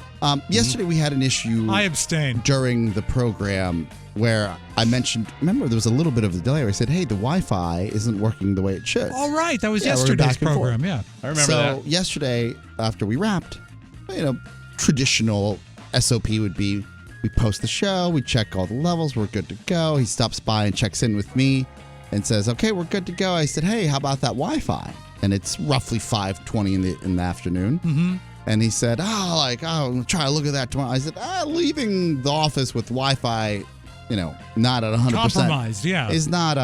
Yesterday we had an issue. I abstained during the program where I mentioned. Remember, there was a little bit of a delay. Where I said, "Hey, the Wi-Fi isn't working the way it should." All right, that was yesterday's program. Yeah, I remember that. So yesterday, after we wrapped, traditional SOP would be we post the show, we check all the levels, we're good to go. He stops by and checks in with me and says, "Okay, we're good to go." I said, "Hey, how about that Wi-Fi?" And it's roughly 5:20 in the afternoon. Mm-hmm. And he said, I'll try to look at that tomorrow. I said, leaving the office with Wi-Fi, not at 100%. Compromised, yeah. Is not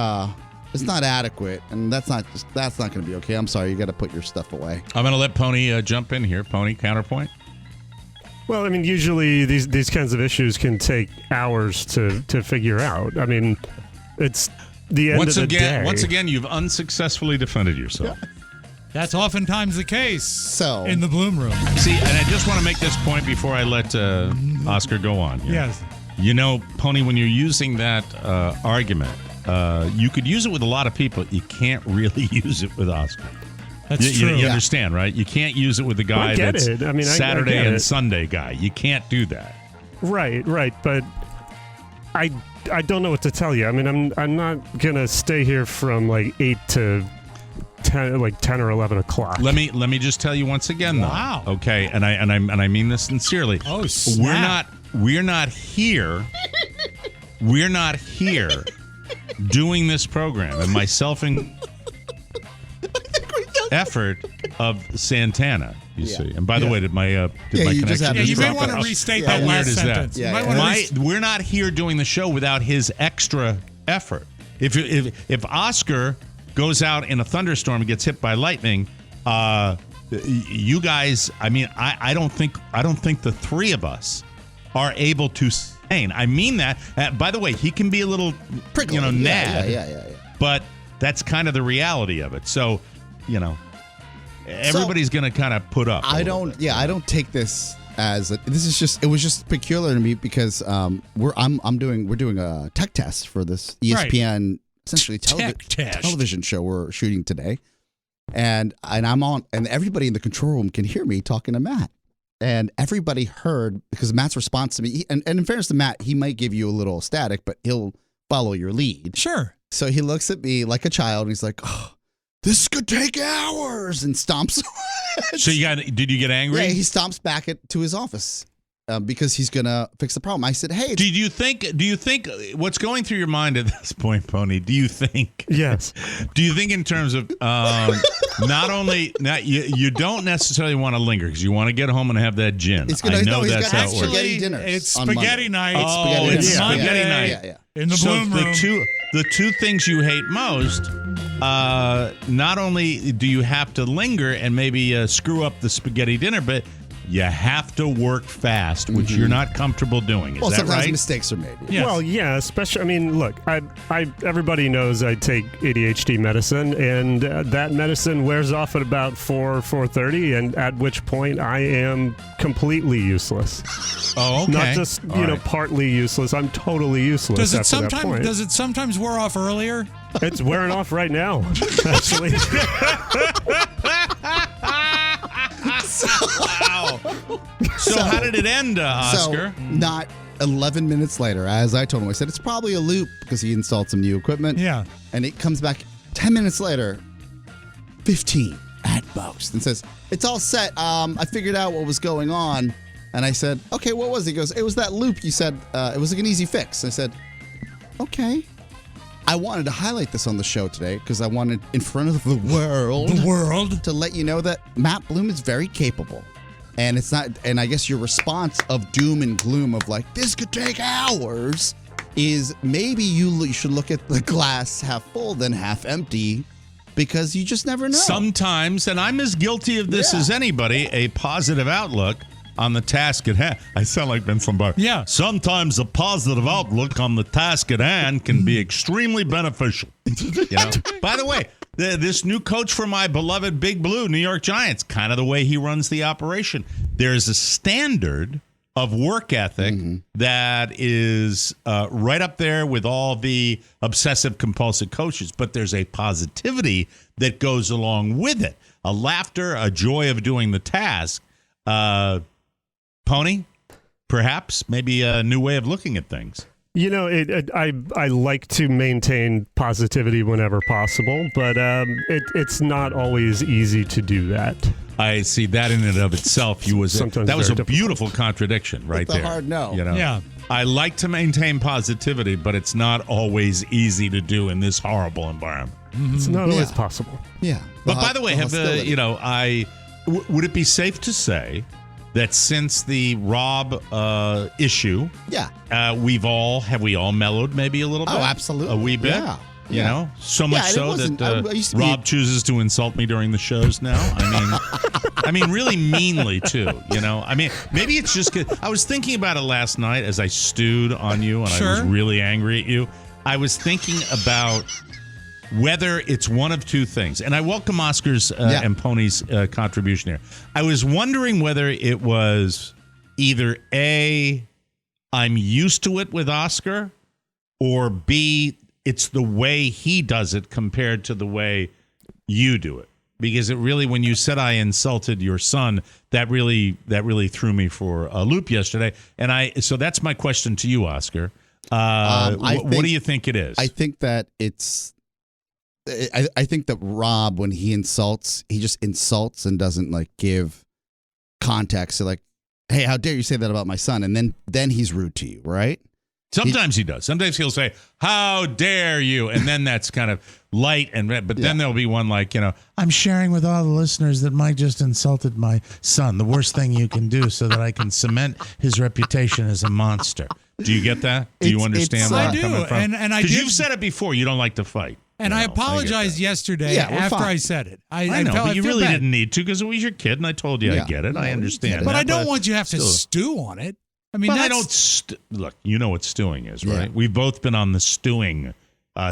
adequate, and that's not going to be okay. I'm sorry, you got to put your stuff away. I'm going to let Pony jump in here. Pony, counterpoint. Well, I mean, usually these kinds of issues can take hours to figure out. I mean, it's the end of the day. Once again, you've unsuccessfully defended yourself. Yeah. That's oftentimes the case in the Bloom Room. See, and I just want to make this point before I let Oscar go on. Yes. Pony, when you're using that argument, you could use it with a lot of people. You can't really use it with Oscar. That's true. You understand, right? You can't use it with the guy that's Saturday and Sunday guy. You can't do that. Right. But I don't know what to tell you. I mean, I'm not going to stay here from like 8 to 10 or 11 o'clock. Let me just tell you once again, though. Wow. Okay, and I mean this sincerely. Oh, snap. We're not here. We're not here doing this program, and myself in effort of Santana. You see, and by the way, did my connection? You may want to restate that last sentence. We're not here doing the show without his extra effort. If Oscar goes out in a thunderstorm and gets hit by lightning, you guys, I mean, I don't think the three of us are able to sustain. I mean that. By the way, he can be a little, nad. Yeah. But that's kind of the reality of it. So, everybody's going to kind of put up. I don't take this as it was just peculiar to me because we're doing a tech test for this ESPN essentially television show we're shooting today, and I'm on, and everybody in the control room can hear me talking to Matt, and everybody heard because Matt's response to me, and in fairness to Matt, he might give you a little static, but he'll follow your lead. Sure. So he looks at me like a child, and he's like, "Oh, this could take hours," and stomps. So did you get angry? Yeah, he stomps back to his office because he's gonna fix the problem. I said, "Hey, do you think what's going through your mind at this point, Pony? Do you think? Yes. Do you think in terms of you don't necessarily want to linger because you want to get home and have that gin? That's how it works. Spaghetti dinner. It's spaghetti night. Oh, it's spaghetti night. Yeah. In the BLUHM room. The two things you hate most, not only do you have to linger and maybe screw up the spaghetti dinner, but you have to work fast, which you're not comfortable doing. Is that sometimes right? mistakes are made. Yes. Well, yeah, especially, I mean, look, everybody knows I take ADHD medicine, and that medicine wears off at about 4:30, and at which point I am completely useless. Oh, okay. Not just, partly useless. I'm totally useless. Does it sometimes wear off earlier? It's wearing off right now, actually. Wow. So how did it end, Oscar? So, not 11 minutes later, as I told him, I said, it's probably a loop because he installed some new equipment. Yeah. And it comes back 10 minutes later, 15 at most, and says, it's all set. I figured out what was going on. And I said, okay, what was it? He goes, it was that loop you said. It was like an easy fix. I said, okay. I wanted to highlight this on the show today because I wanted in front of the world to let you know that Matt BLUHM is very capable. And it's not, and I guess your response of doom and gloom of like, this could take hours is maybe you should look at the glass half full than half empty because you just never know. Sometimes, and I'm as guilty of this as anybody, a positive outlook on the task at hand. I sound like Ben Lombardi. Yeah. Sometimes a positive outlook on the task at hand can be extremely beneficial. By the way, this new coach for my beloved Big Blue, New York Giants, kind of the way he runs the operation. There's a standard of work ethic that is right up there with all the obsessive compulsive coaches, but there's a positivity that goes along with it. A laughter, a joy of doing the task. Pony, perhaps, maybe a new way of looking at things. I like to maintain positivity whenever possible, but it's not always easy to do that. I see that in and of itself. That was a beautiful contradiction right there. It's a hard no. Yeah. I like to maintain positivity, but it's not always easy to do in this horrible environment. It's not always possible. Yeah. But by the way, would it be safe to say that since the Robb issue, have we all mellowed maybe a little bit? Oh, absolutely. A wee bit? Yeah. You know? So much so that Robb chooses to insult me during the shows now. I mean, really meanly, too. I mean, maybe it's just good. I was thinking about it last night as I stewed on you and I was really angry at you. I was thinking about whether it's one of two things. And I welcome Oscar's and Pony's contribution here. I was wondering whether it was either A, I'm used to it with Oscar, or B, it's the way he does it compared to the way you do it. Because it really, when you said I insulted your son, that really threw me for a loop yesterday. And so that's my question to you, Oscar. What do you think it is? I think that it's I think that Rob, when he insults, he just insults and doesn't like give context. So like, hey, how dare you say that about my son? And then he's rude to you, right? Sometimes he does. Sometimes he'll say, how dare you? And then that's kind of light. But then there'll be one like, I'm sharing with all the listeners that Mike just insulted my son. The worst thing you can do so that I can cement his reputation as a monster. Do you get that? Do you understand where I'm coming from? And I Because you've said it before. You don't like to fight. And I apologized yesterday after I said it. I know, but you really didn't need to because it was your kid, and I told you I get it. I understand. But I don't want you to have to stew on it. I mean, I don't look. You know what stewing is, right? Yeah. We've both been on the stewing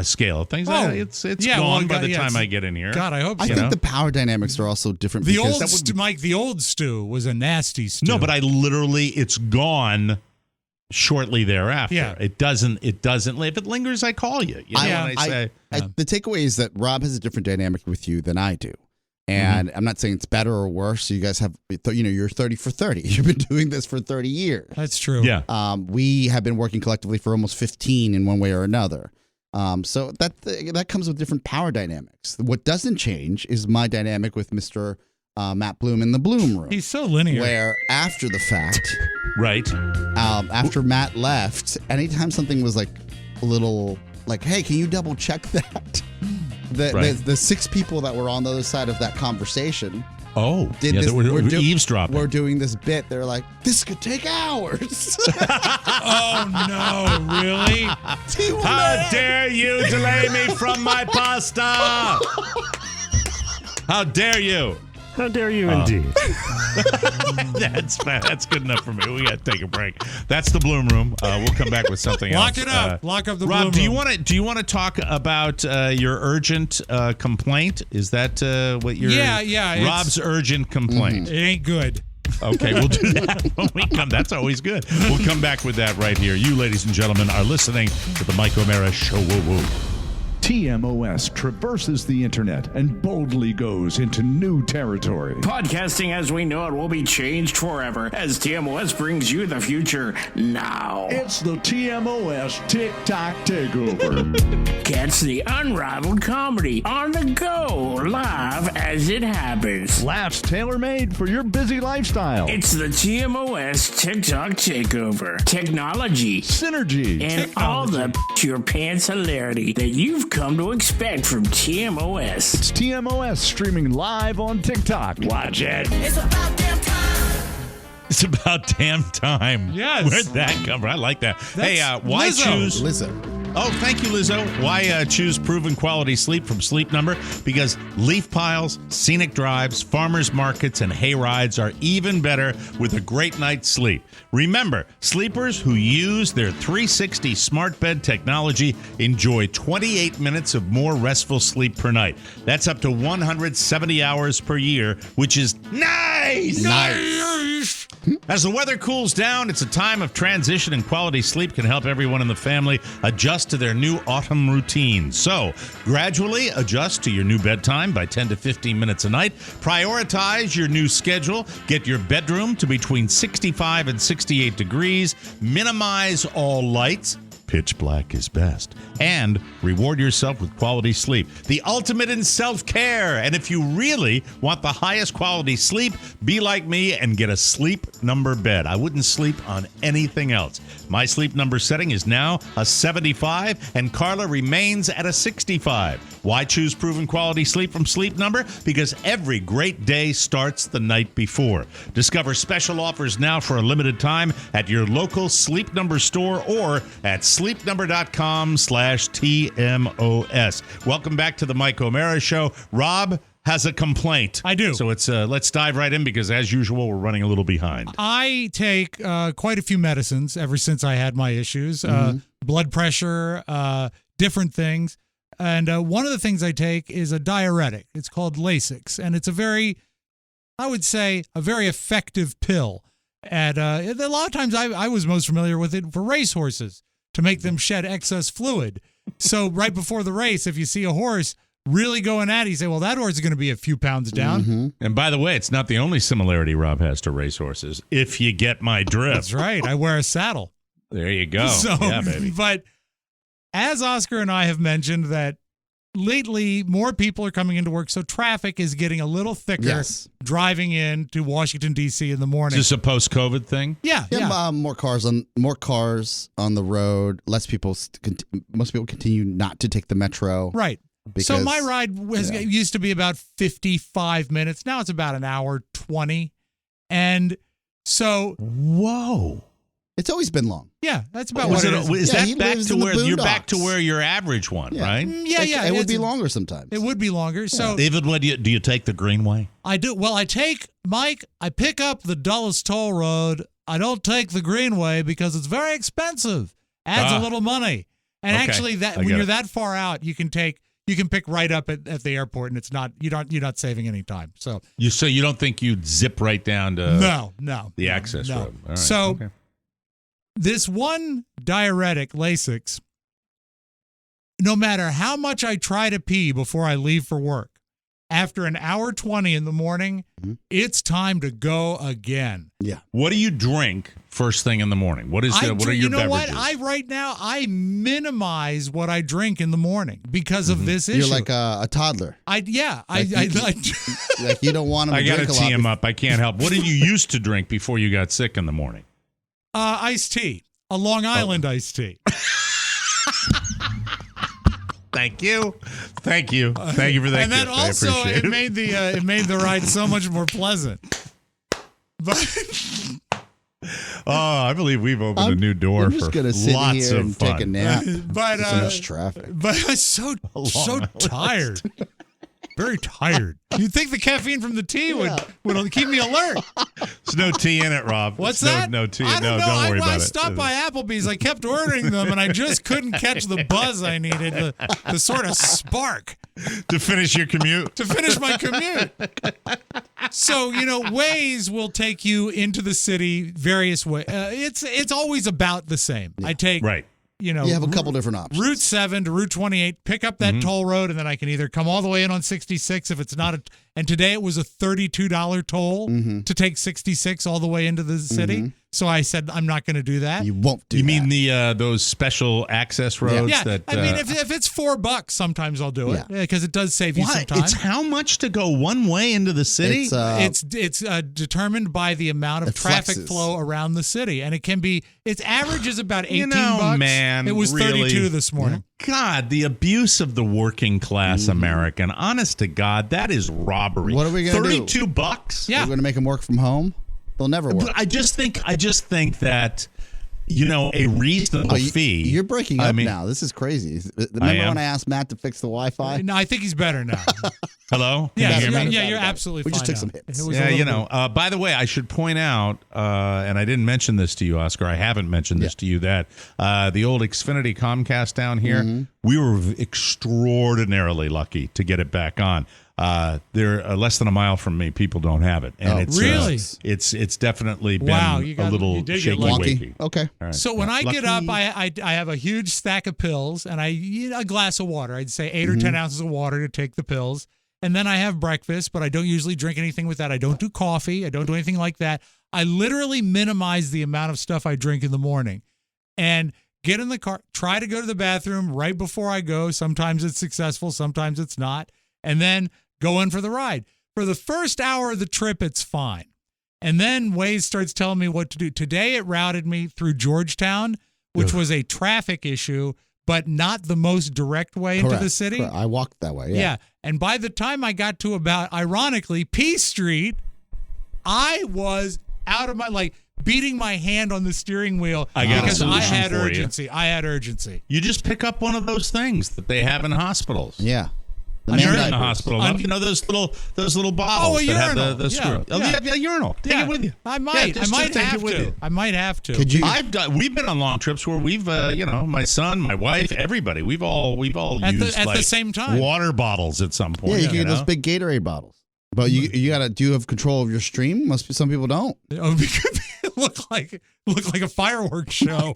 scale of things. It's gone by the time I get in here. God, I hope so. I think the power dynamics are also different. Mike, the old stew was a nasty stew. No, but it's gone shortly thereafter. Yeah. It doesn't. If it lingers, I call you. The takeaway is that Rob has a different dynamic with you than I do. And I'm not saying it's better or worse. You guys have, you're 30 for 30. You've been doing this for 30 years. That's true. Yeah. We have been working collectively for almost 15 in one way or another. So that comes with different power dynamics. What doesn't change is my dynamic with Mr. Matt Bloom in the Bloom Room. He's so linear. Where after the fact, right? After Matt left, anytime something was like a little like, hey, can you double check that? The 6 people that were on the other side of that conversation. We're eavesdropping. We're doing this bit. They're like, this could take hours. Oh, no, really? How dare you delay me from my pasta? How dare you? How dare you, indeed? That's good enough for me. We got to take a break. That's the Bloom Room. We'll come back with something else. Lock it up. Lock up the Rob, Bloom Room. Do you want to talk about your urgent complaint? Is that what your Rob's urgent complaint? It ain't good. Okay, we'll do that when we come. That's always good. We'll come back with that right here. You, ladies and gentlemen, are listening to the Mike O'Mara Show. Woo-woo. TMOS traverses the internet and boldly goes into new territory. Podcasting as we know it will be changed forever as TMOS brings you the future now. It's the TMOS TikTok Takeover. Catch the unrivaled comedy on the go, live as it happens. Laughs tailor-made for your busy lifestyle. It's the TMOS TikTok Takeover. Technology, synergy, and all the your pants hilarity that you've come to expect from TMOS. It's TMOS streaming live on TikTok. Watch it. It's about damn time. It's about damn time. Yes. Where'd that come from? I like that. Why Lizzo. choose Lizzo. Oh, thank you, Lizzo. Why choose proven quality sleep from Sleep Number? Because leaf piles, scenic drives, farmers markets, and hay rides are even better with a great night's sleep. Remember, sleepers who use their 360 smart bed technology enjoy 28 minutes of more restful sleep per night. That's up to 170 hours per year, which is nice! Nice! As the weather cools down, it's a time of transition, and quality sleep can help everyone in the family adjust to their new autumn routine. So, gradually adjust to your new bedtime by 10 to 15 minutes a night. Prioritize your new schedule. Get your bedroom to between 65 and 68 degrees. Minimize all lights. Pitch black is best. And reward yourself with quality sleep. The ultimate in self-care. And if you really want the highest quality sleep, be like me and get a Sleep Number bed. I wouldn't sleep on anything else. My Sleep Number setting is now a 75, and Carla remains at a 65. Why choose proven quality sleep from Sleep Number? Because every great day starts the night before. Discover special offers now for a limited time at your local Sleep Number store or at sleepnumber.com/TMOS. Welcome back to the Mike O'Mara Show. Rob has a complaint. I do. So let's dive right in because, as usual, we're running a little behind. I take quite a few medicines ever since I had my issues, blood pressure, different things. And one of the things I take is a diuretic. It's called Lasix, and it's a very effective pill. And a lot of times I was most familiar with it for racehorses to make them shed excess fluid. So right before the race, if you see a horse really going at it, you say, well, that horse is going to be a few pounds down. Mm-hmm. And by the way, it's not the only similarity Rob has to racehorses, if you get my drift. That's right. I wear a saddle. There you go. So, yeah, baby. But as Oscar and I have mentioned that, lately more people are coming into work, so traffic is getting a little thicker driving in to Washington, D.C. in the morning. Is this a post-COVID thing? Yeah. More cars on the road. Most people continue not to take the metro. Right. So my ride used to be about 55 minutes. Now it's about an hour 20. And so... Whoa. It's always been long. Yeah, that's about what it is. Is that back to where you're back to where your average one, right? Yeah. It would be longer sometimes. It would be longer. So, David, do you take the Greenway? I do. Well, I pick up the dullest toll road. I don't take the Greenway because it's very expensive. Adds a little money. And actually, when you're that far out, you can pick right up at the airport, and you're not saving any time. So you don't think you'd zip right down to the access road? All right. So. This one diuretic, Lasix, no matter how much I try to pee before I leave for work, after an hour 20 in the morning, it's time to go again. Yeah. What do you drink first thing in the morning? What are your beverages? You know what? Right now, I minimize what I drink in the morning because of this issue. You're like a toddler. Like you don't want to. I got to tee him up. I can't help. What did you used to drink before you got sick in the morning? Iced tea. A Long Island iced tea. Thank you for that. And then also it made the ride so much more pleasant. But I believe we've opened a new door I'm just for gonna sit lots here of and fun. take a nap. But so much traffic. But I'm so tired. Very tired. You'd think the caffeine from the tea would keep me alert. There's no tea in it, Rob. What's that? No tea. I don't know. Don't worry about it. I stopped by Applebee's. I kept ordering them, and I just couldn't catch the buzz I needed, the sort of spark. To finish your commute? To finish my commute. So, Waze will take you into the city various ways. It's always about the same. I take... Right. You have a couple different options. Route 7 to Route 28, pick up that toll road, and then I can either come all the way in on 66 if it's not and today it was a $32 toll to take 66 all the way into the city. So I said, I'm not going to do that. You won't do that. You mean those special access roads? Yeah. That, I mean, if it's $4, sometimes I'll do it because it does save you some time. It's how much to go one way into the city? It's determined by the amount of traffic flow around the city, and its average is about $18. Man, it was really? $32 this morning. God, the abuse of the working class American. Honest to God, that is robbery. What are we going to do? $32? Yeah. We're going to make them work from home? They'll never work. But I just think that, a reasonable fee. You're breaking up now. This is crazy. Remember when I asked Matt to fix the Wi-Fi? No, I think he's better now. Hello? Yeah, Can you hear me? you're absolutely fine. We just took some hits. By the way, I should point out, and I didn't mention this to you, Oscar. I haven't mentioned this to you, that the old Xfinity Comcast down here, we were extraordinarily lucky to get it back on. They're less than a mile from me. People don't have it, and it's really it's definitely been a little shaky wakey. Okay. Right. So when I get up, I have a huge stack of pills and I eat a glass of water. I'd say 8 or 10 ounces of water to take the pills, and then I have breakfast. But I don't usually drink anything with that. I don't do coffee. I don't do anything like that. I literally minimize the amount of stuff I drink in the morning, and get in the car. Try to go to the bathroom right before I go. Sometimes it's successful. Sometimes it's not, and then go in for the ride. For the first hour of the trip, it's fine. And then Waze starts telling me what to do. Today, it routed me through Georgetown, which was a traffic issue, but not the most direct way into the city. Correct. I walked that way, yeah. And by the time I got to about, ironically, P Street, I was out of my, beating my hand on the steering wheel because I had urgency. I had urgency. You just pick up one of those things that they have in hospitals. Yeah. You're in the hospital. Those little bottles that have the screw. Yeah, urinal. Take it with you. I might. I might have to. I might have to. Could you? We've been on long trips where we've, my son, my wife, everybody. We've all used at the same time water bottles at some point. Yeah, you can get those big Gatorade bottles. But you gotta. Do you have control of your stream? Some people don't. Oh, because it look like a fireworks show.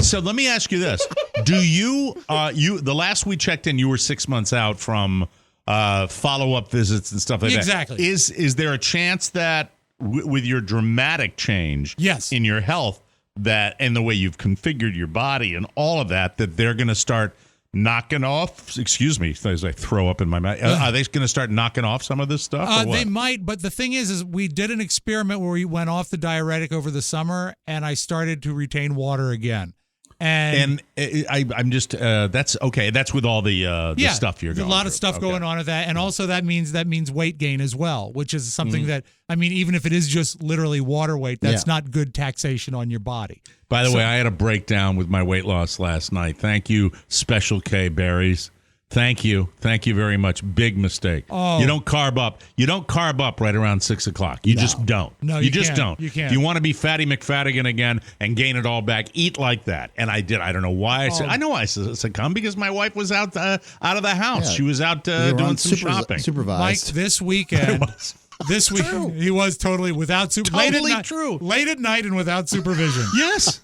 So let me ask you this: do you the last we checked in, you were 6 months out from follow-up visits and stuff like that. Exactly. Is there a chance that with your dramatic change in your health, that and the way you've configured your body and all of that they're going to start knocking off, excuse me, as I throw up in my mouth, are they going to start knocking off some of this stuff? They might, but the thing is we did an experiment where we went off the diuretic over the summer, and I started to retain water again. And I'm just that's okay. That's with all the stuff you're going. There's a lot of stuff going on with that, and also that means weight gain as well, which is something that even if it is just literally water weight, that's not good taxation on your body. By the way, I had a breakdown with my weight loss last night. Thank you, Special K Berries. Thank you very much. Big mistake. Oh. You don't carb up. You don't carb up right around 6 o'clock. You just don't. No, you just don't. You can't. If you want to be Fatty McFattigan again and gain it all back, eat like that. And I did. I don't know why. I know I succumbed because my wife was out of the house. Yeah. She was out doing some shopping. Supervised. Mike, this weekend. This week he was totally without supervision. Totally true. Late at night and without supervision. Yes.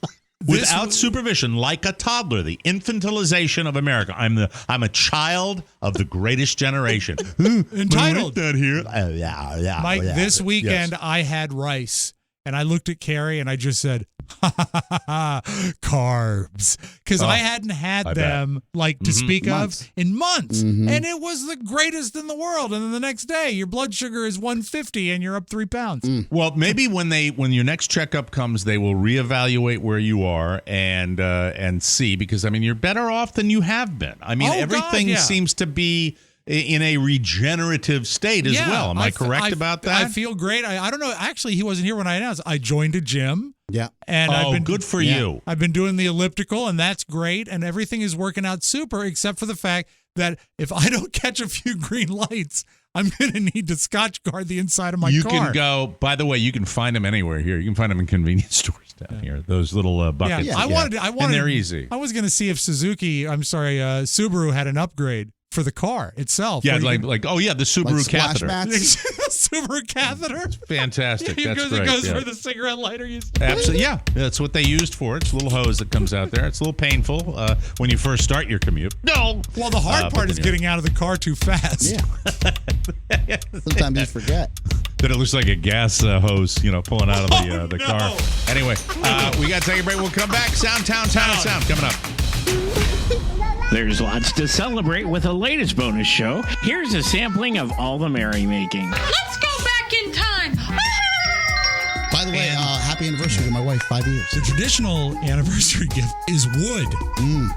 Without supervision, like a toddler, the infantilization of America. I'm a child of the greatest generation. Entitled. That here. Yeah. Mike, this weekend I had rice, and I looked at Carrie and I just said, carbs, because I hadn't had them to speak of in months, and it was the greatest in the world. And then the next day, your blood sugar is 150, and you're up 3 pounds. Well, maybe when your next checkup comes, they will reevaluate where you are and see, because you're better off than you have been. Everything seems to be in a regenerative state as well. Am I correct about that? I feel great. I don't know. Actually, he wasn't here when I announced. I joined a gym. Yeah. And I've been good for you. I've been doing the elliptical, and that's great. And everything is working out super, except for the fact that if I don't catch a few green lights, I'm going to need to Scotch guard the inside of my car. You can go, by the way, you can find them anywhere here. You can find them in convenience stores down here. Those little buckets. Yeah. I wanted, and they're easy. I was going to see if Subaru had an upgrade for the car itself. Yeah, the Subaru catheter. Subaru catheter. Fantastic. That's great. It goes for the cigarette lighter. Absolutely. Yeah, that's what they used for it. It's a little hose that comes out there. It's a little painful when you first start your commute. No. Well, the hard part is getting out of the car too fast. Yeah. Sometimes you forget that it looks like a gas hose, pulling out of the car. Anyway, we got to take a break. We'll come back. Town of Sound coming up. There's lots to celebrate with the latest bonus show. Here's a sampling of all the merrymaking. Let's go back in time. By the way, happy anniversary to my wife, 5 years. The traditional anniversary gift is wood.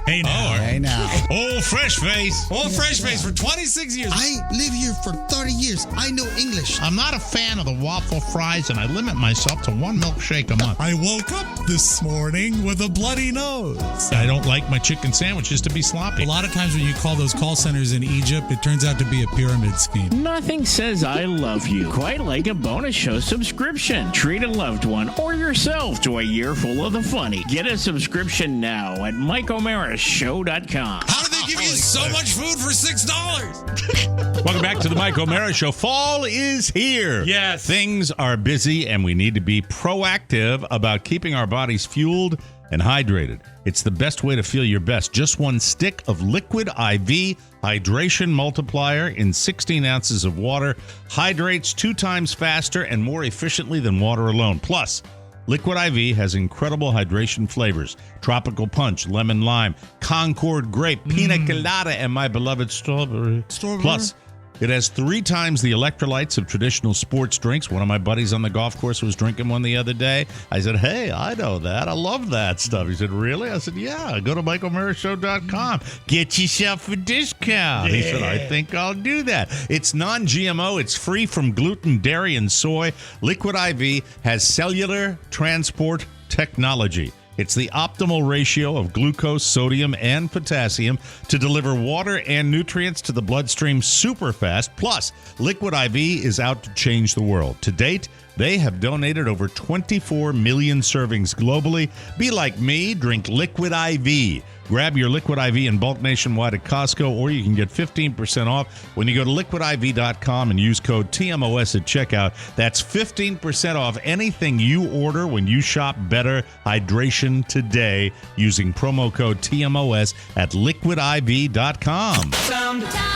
Hey now. Old fresh face. Old fresh face for 26 years. I live here for 30 years. I know English. I'm not a fan of the waffle fries, and I limit myself to one milkshake a month. I woke up this morning with a bloody nose. I don't like my chicken sandwiches to be sloppy. A lot of times when you call those call centers in Egypt, it turns out to be a pyramid scheme. Nothing says I love you quite like a bonus show subscription. Treat a loved one or yourself to a year full of the funny. Get a subscription now at MikeO'MaraShow.com. How do they give you so much food for $6? Welcome back to the Mike O'Mara Show. Fall is here. Yes. Things are busy, and we need to be proactive about keeping our bodies fueled and hydrated. It's the best way to feel your best. Just one stick of Liquid IV Hydration Multiplier in 16 ounces of water hydrates 2 times faster and more efficiently than water alone. Plus, Liquid IV has incredible hydration flavors: tropical punch, lemon lime, Concord grape, pina colada, and my beloved strawberry. Plus, it has 3 times the electrolytes of traditional sports drinks. One of my buddies on the golf course was drinking one the other day. I said, hey, I know that. I love that stuff. He said, really? I said, yeah. Go to MikeO'MaraShow.com. Get yourself a discount. He said, I think I'll do that. It's non-GMO. It's free from gluten, dairy, and soy. Liquid IV has cellular transport technology. It's the optimal ratio of glucose, sodium, and potassium to deliver water and nutrients to the bloodstream super fast. Plus, Liquid IV is out to change the world. To date, they have donated over 24 million servings globally. Be like me, drink Liquid IV. Grab your Liquid IV in bulk nationwide at Costco, or you can get 15% off when you go to liquidiv.com and use code TMOS at checkout. That's 15% off anything you order when you shop Better Hydration today using promo code TMOS at liquidiv.com. Sound. Town.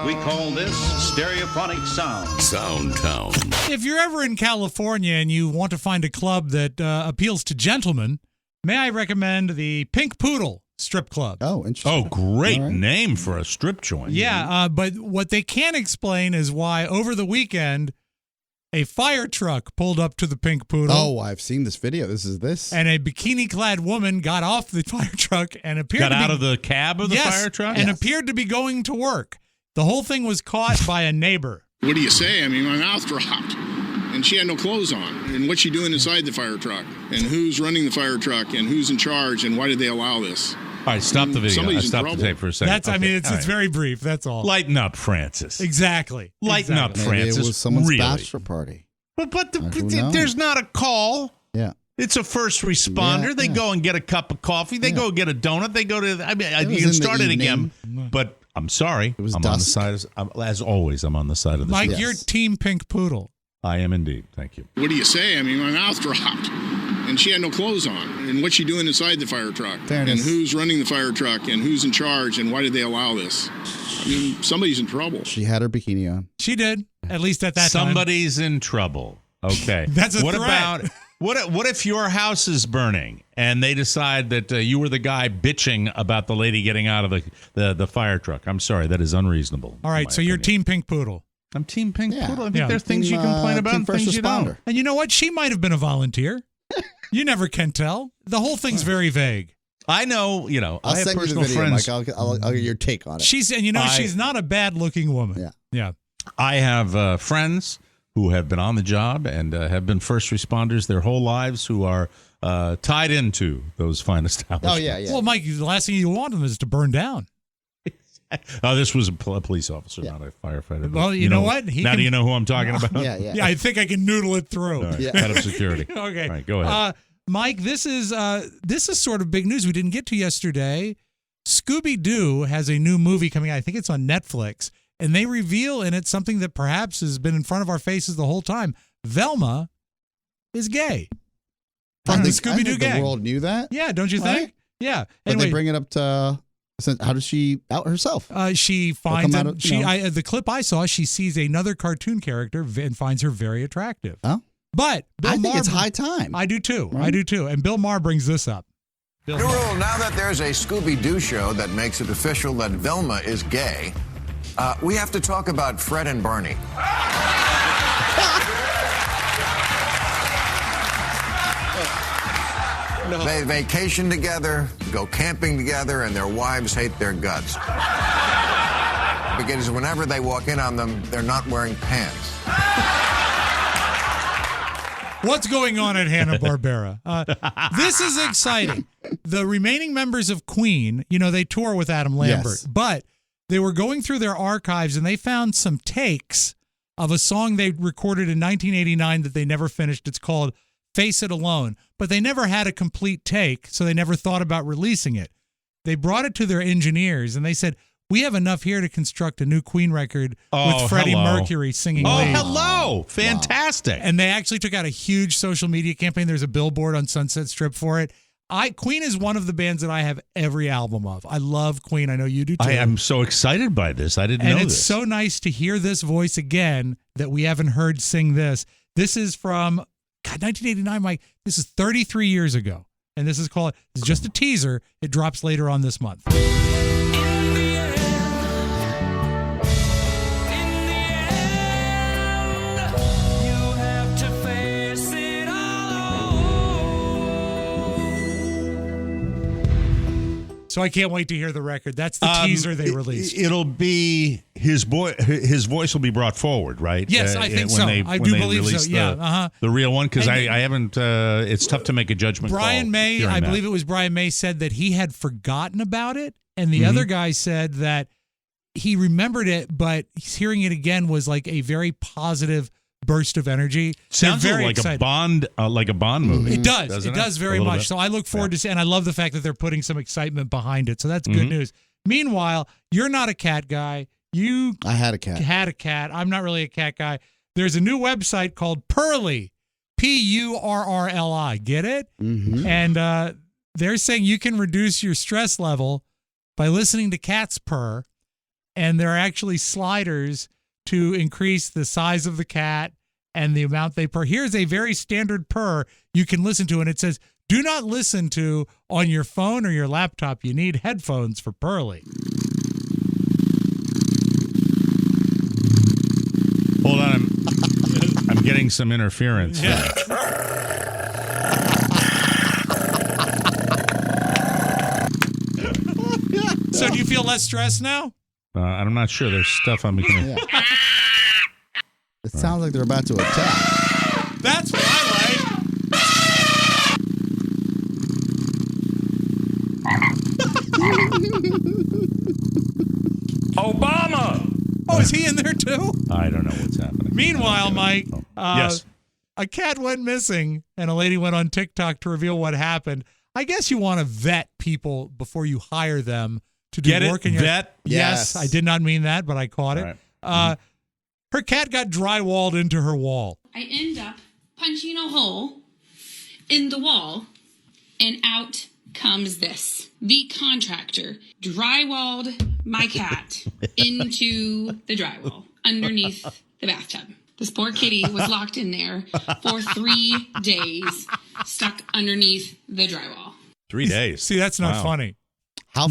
We call this stereophonic sound. Soundtown. If you're ever in California and you want to find a club that appeals to gentlemen, may I recommend the Pink Poodle Strip Club. Oh, interesting. Oh, great name for a strip joint. Yeah, but what they can't explain is why over the weekend a fire truck pulled up to the Pink Poodle. Oh, I've seen this video. This. And a bikini-clad woman got off the fire truck and appeared out of the cab of the fire truck? And appeared to be going to work. The whole thing was caught by a neighbor. What do you say? I mean, my mouth dropped. And she had no clothes on. And what's she doing inside the fire truck? And who's running the fire truck? And who's in charge? And why did they allow this? All right, stop the video. Somebody's Stop the tape for a second. It's very brief. That's all. Lighten up, Francis. Exactly. Lighten up, Maybe Francis. it was someone's really. bachelor party. But there's not a call. Yeah. It's a first responder. Yeah, they go and get a cup of coffee. They go get a donut. They go to. I mean, you was can in the start it evening. again. But I'm sorry. It was I'm dusk. on the side. As always, I'm on the side of the. Mike, street. you're Team Pink Poodle. I am indeed. Thank you. What do you say? I mean, my mouth dropped. And she had no clothes on. And what's she doing inside the fire truck? Fairness. And who's running the fire truck? And who's in charge? And why did they allow this? I mean, somebody's in trouble. She had her bikini on. She did, at least at that time. Somebody's in trouble. Okay. That's a what threat. About what if your house is burning and they decide that you were the guy bitching about the lady getting out of the fire truck? I'm sorry, that is unreasonable. All right, so you're Team Pink Poodle. I'm Team Pink Poodle. I think Yeah. there are things you complain about and first things you responder. don't. And you know what? She might have been a volunteer. You never can tell. The whole thing's very vague. I know, I'll I have send you the personal video, friends. Mike. I'll get your take on it. She's not a bad-looking woman. Yeah. I have friends who have been on the job and have been first responders their whole lives who are tied into those fine establishments. Oh, yeah. Well, Mike, the last thing you want them is to burn down. This was a police officer, not a firefighter. Well, you know what? Do you know who I'm talking about? Yeah. I think I can noodle it through. All right. Head of security. Okay. All right, go ahead. Mike, this is sort of big news we didn't get to yesterday. Scooby-Doo has a new movie coming out. I think it's on Netflix. And they reveal in it something that perhaps has been in front of our faces the whole time. Velma is gay. From the Scooby-Doo gang. The world knew that? Yeah, don't you think? Right. Yeah. But Anyway, they bring it up to... How does she out herself? She finds the clip I saw. She sees another cartoon character and finds her very attractive. Oh, but Bill I think Maher, it's high time. I do too. Right? I do too. And Bill Maher brings this up. New rule: now that there's a Scooby-Doo show that makes it official that Velma is gay, we have to talk about Fred and Barney. No. They vacation together, go camping together, and their wives hate their guts. Because whenever they walk in on them, they're not wearing pants. What's going on at Hanna-Barbera? This is exciting. The remaining members of Queen, they tour with Adam Lambert, but they were going through their archives and they found some takes of a song they recorded in 1989 that they never finished. It's called Face It Alone, but they never had a complete take, so they never thought about releasing it. They brought it to their engineers and they said, we have enough here to construct a new Queen record with Freddie Mercury singing lead. Hello. Fantastic. And they actually took out a huge social media campaign. There's a billboard on Sunset Strip for it. Queen is one of the bands that I have every album of. I love Queen. I know you do too. I am so excited by this. I didn't know this. And it's so nice to hear this voice again that we haven't heard sing this. This is from 1989, Mike. This is 33 years ago. And this is called, it's just a teaser. It drops later on this month. So I can't wait to hear the record. That's the teaser they released. It'll be his voice will be brought forward, right? Yes, I think so. I do believe so. Yeah, the real one, because I haven't. It's tough to make a judgment. Brian May, I believe it was Brian May, said that he had forgotten about it, and the other guy said that he remembered it, but hearing it again was like a very positive burst of energy. Sounds very like excited. a Bond movie. It does. It does very much. Bit. So I look forward to seeing, and I love the fact that they're putting some excitement behind it. So that's good news. Meanwhile, you're not a cat guy. I had a cat. Had a cat. I'm not really a cat guy. There's a new website called Purrly, Purrli. Get it? Mm-hmm. And they're saying you can reduce your stress level by listening to cats purr. and there are actually sliders to increase the size of the cat and the amount they purr. Here's a very standard purr you can listen to, and it says, do not listen to on your phone or your laptop. You need headphones for purling. Hold on. I'm getting some interference. Yeah. So do you feel less stressed now? I'm not sure. There's stuff I'm becoming. Yeah. It sounds like they're about to attack. That's what I like. Obama! Oh, is he in there too? I don't know what's happening. Meanwhile, Mike, yes. A cat went missing, and a lady went on TikTok to reveal what happened. I guess you want to vet people before you hire them to do work in your vet. Yes, I did not mean that, but I caught it. Right. Her cat got drywalled into her wall. I end up punching a hole in the wall, and out comes this. The contractor drywalled my cat into the drywall underneath the bathtub. This poor kitty was locked in there for 3 days, stuck underneath the drywall. 3 days. See, that's not funny. How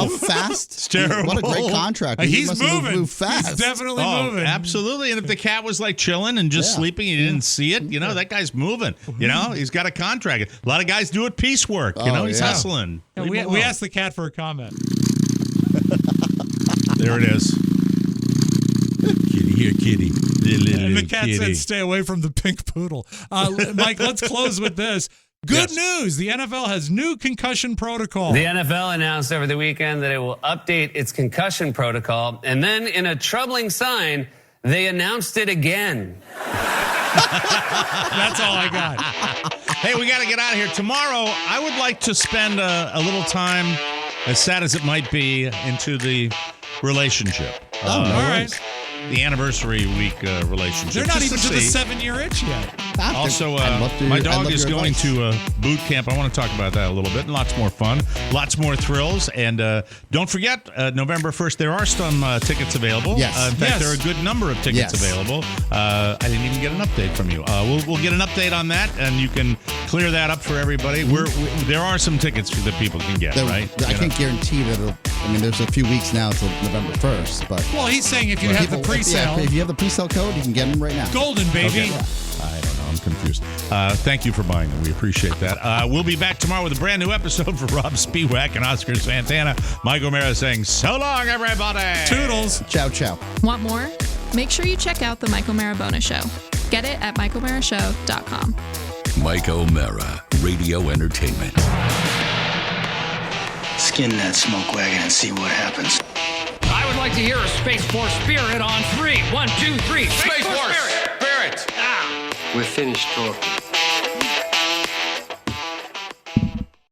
fast? It's terrible. What a great contractor. He's must moving. Move fast. He's definitely moving. Absolutely. And if the cat was like chilling and just sleeping, you didn't see it, that guy's moving. He's got a contract. A lot of guys do it piecework. He's hustling. And we asked the cat for a comment. There it is. Kitty, here, kitty. And the cat said, stay away from the pink poodle. Mike, let's close with this. Good news. The NFL has new concussion protocol. The NFL announced over the weekend that it will update its concussion protocol. And then in a troubling sign, they announced it again. That's all I got. Hey, we got to get out of here. Tomorrow, I would like to spend a little time, as sad as it might be, into the relationship. All right. The anniversary week relationship. They're not even to the 7-year itch yet. Also, my dog is going to boot camp. I want to talk about that a little bit. Lots more fun, lots more thrills. And don't forget, November 1st, there are some tickets available. Yes. In fact, there are a good number of tickets available. I didn't even get an update from you. We'll get an update on that, and you can clear that up for everybody. There are some tickets that people can get, right? I can't guarantee that there's a few weeks now until November 1st. But well, he's saying if you have the pre-sale. If you have the pre-sale code, you can get them right now. Golden, baby. Okay. I don't know. I'm confused. Thank you for buying them. We appreciate that. We'll be back tomorrow with a brand new episode for Rob Spiewak and Oscar Santana. Mike O'Mara saying, so long, everybody. Toodles. Ciao, ciao. Want more? Make sure you check out the Mike O'Mara Bonus Show. Get it at MikeO'MaraShow.com. Mike O'Mara, Radio Entertainment. Skin that smoke wagon and see what happens. I would like to hear a Space Force Spirit on 3. 1, 2, 3. Space Force Spirit! Ah. We're finished talking.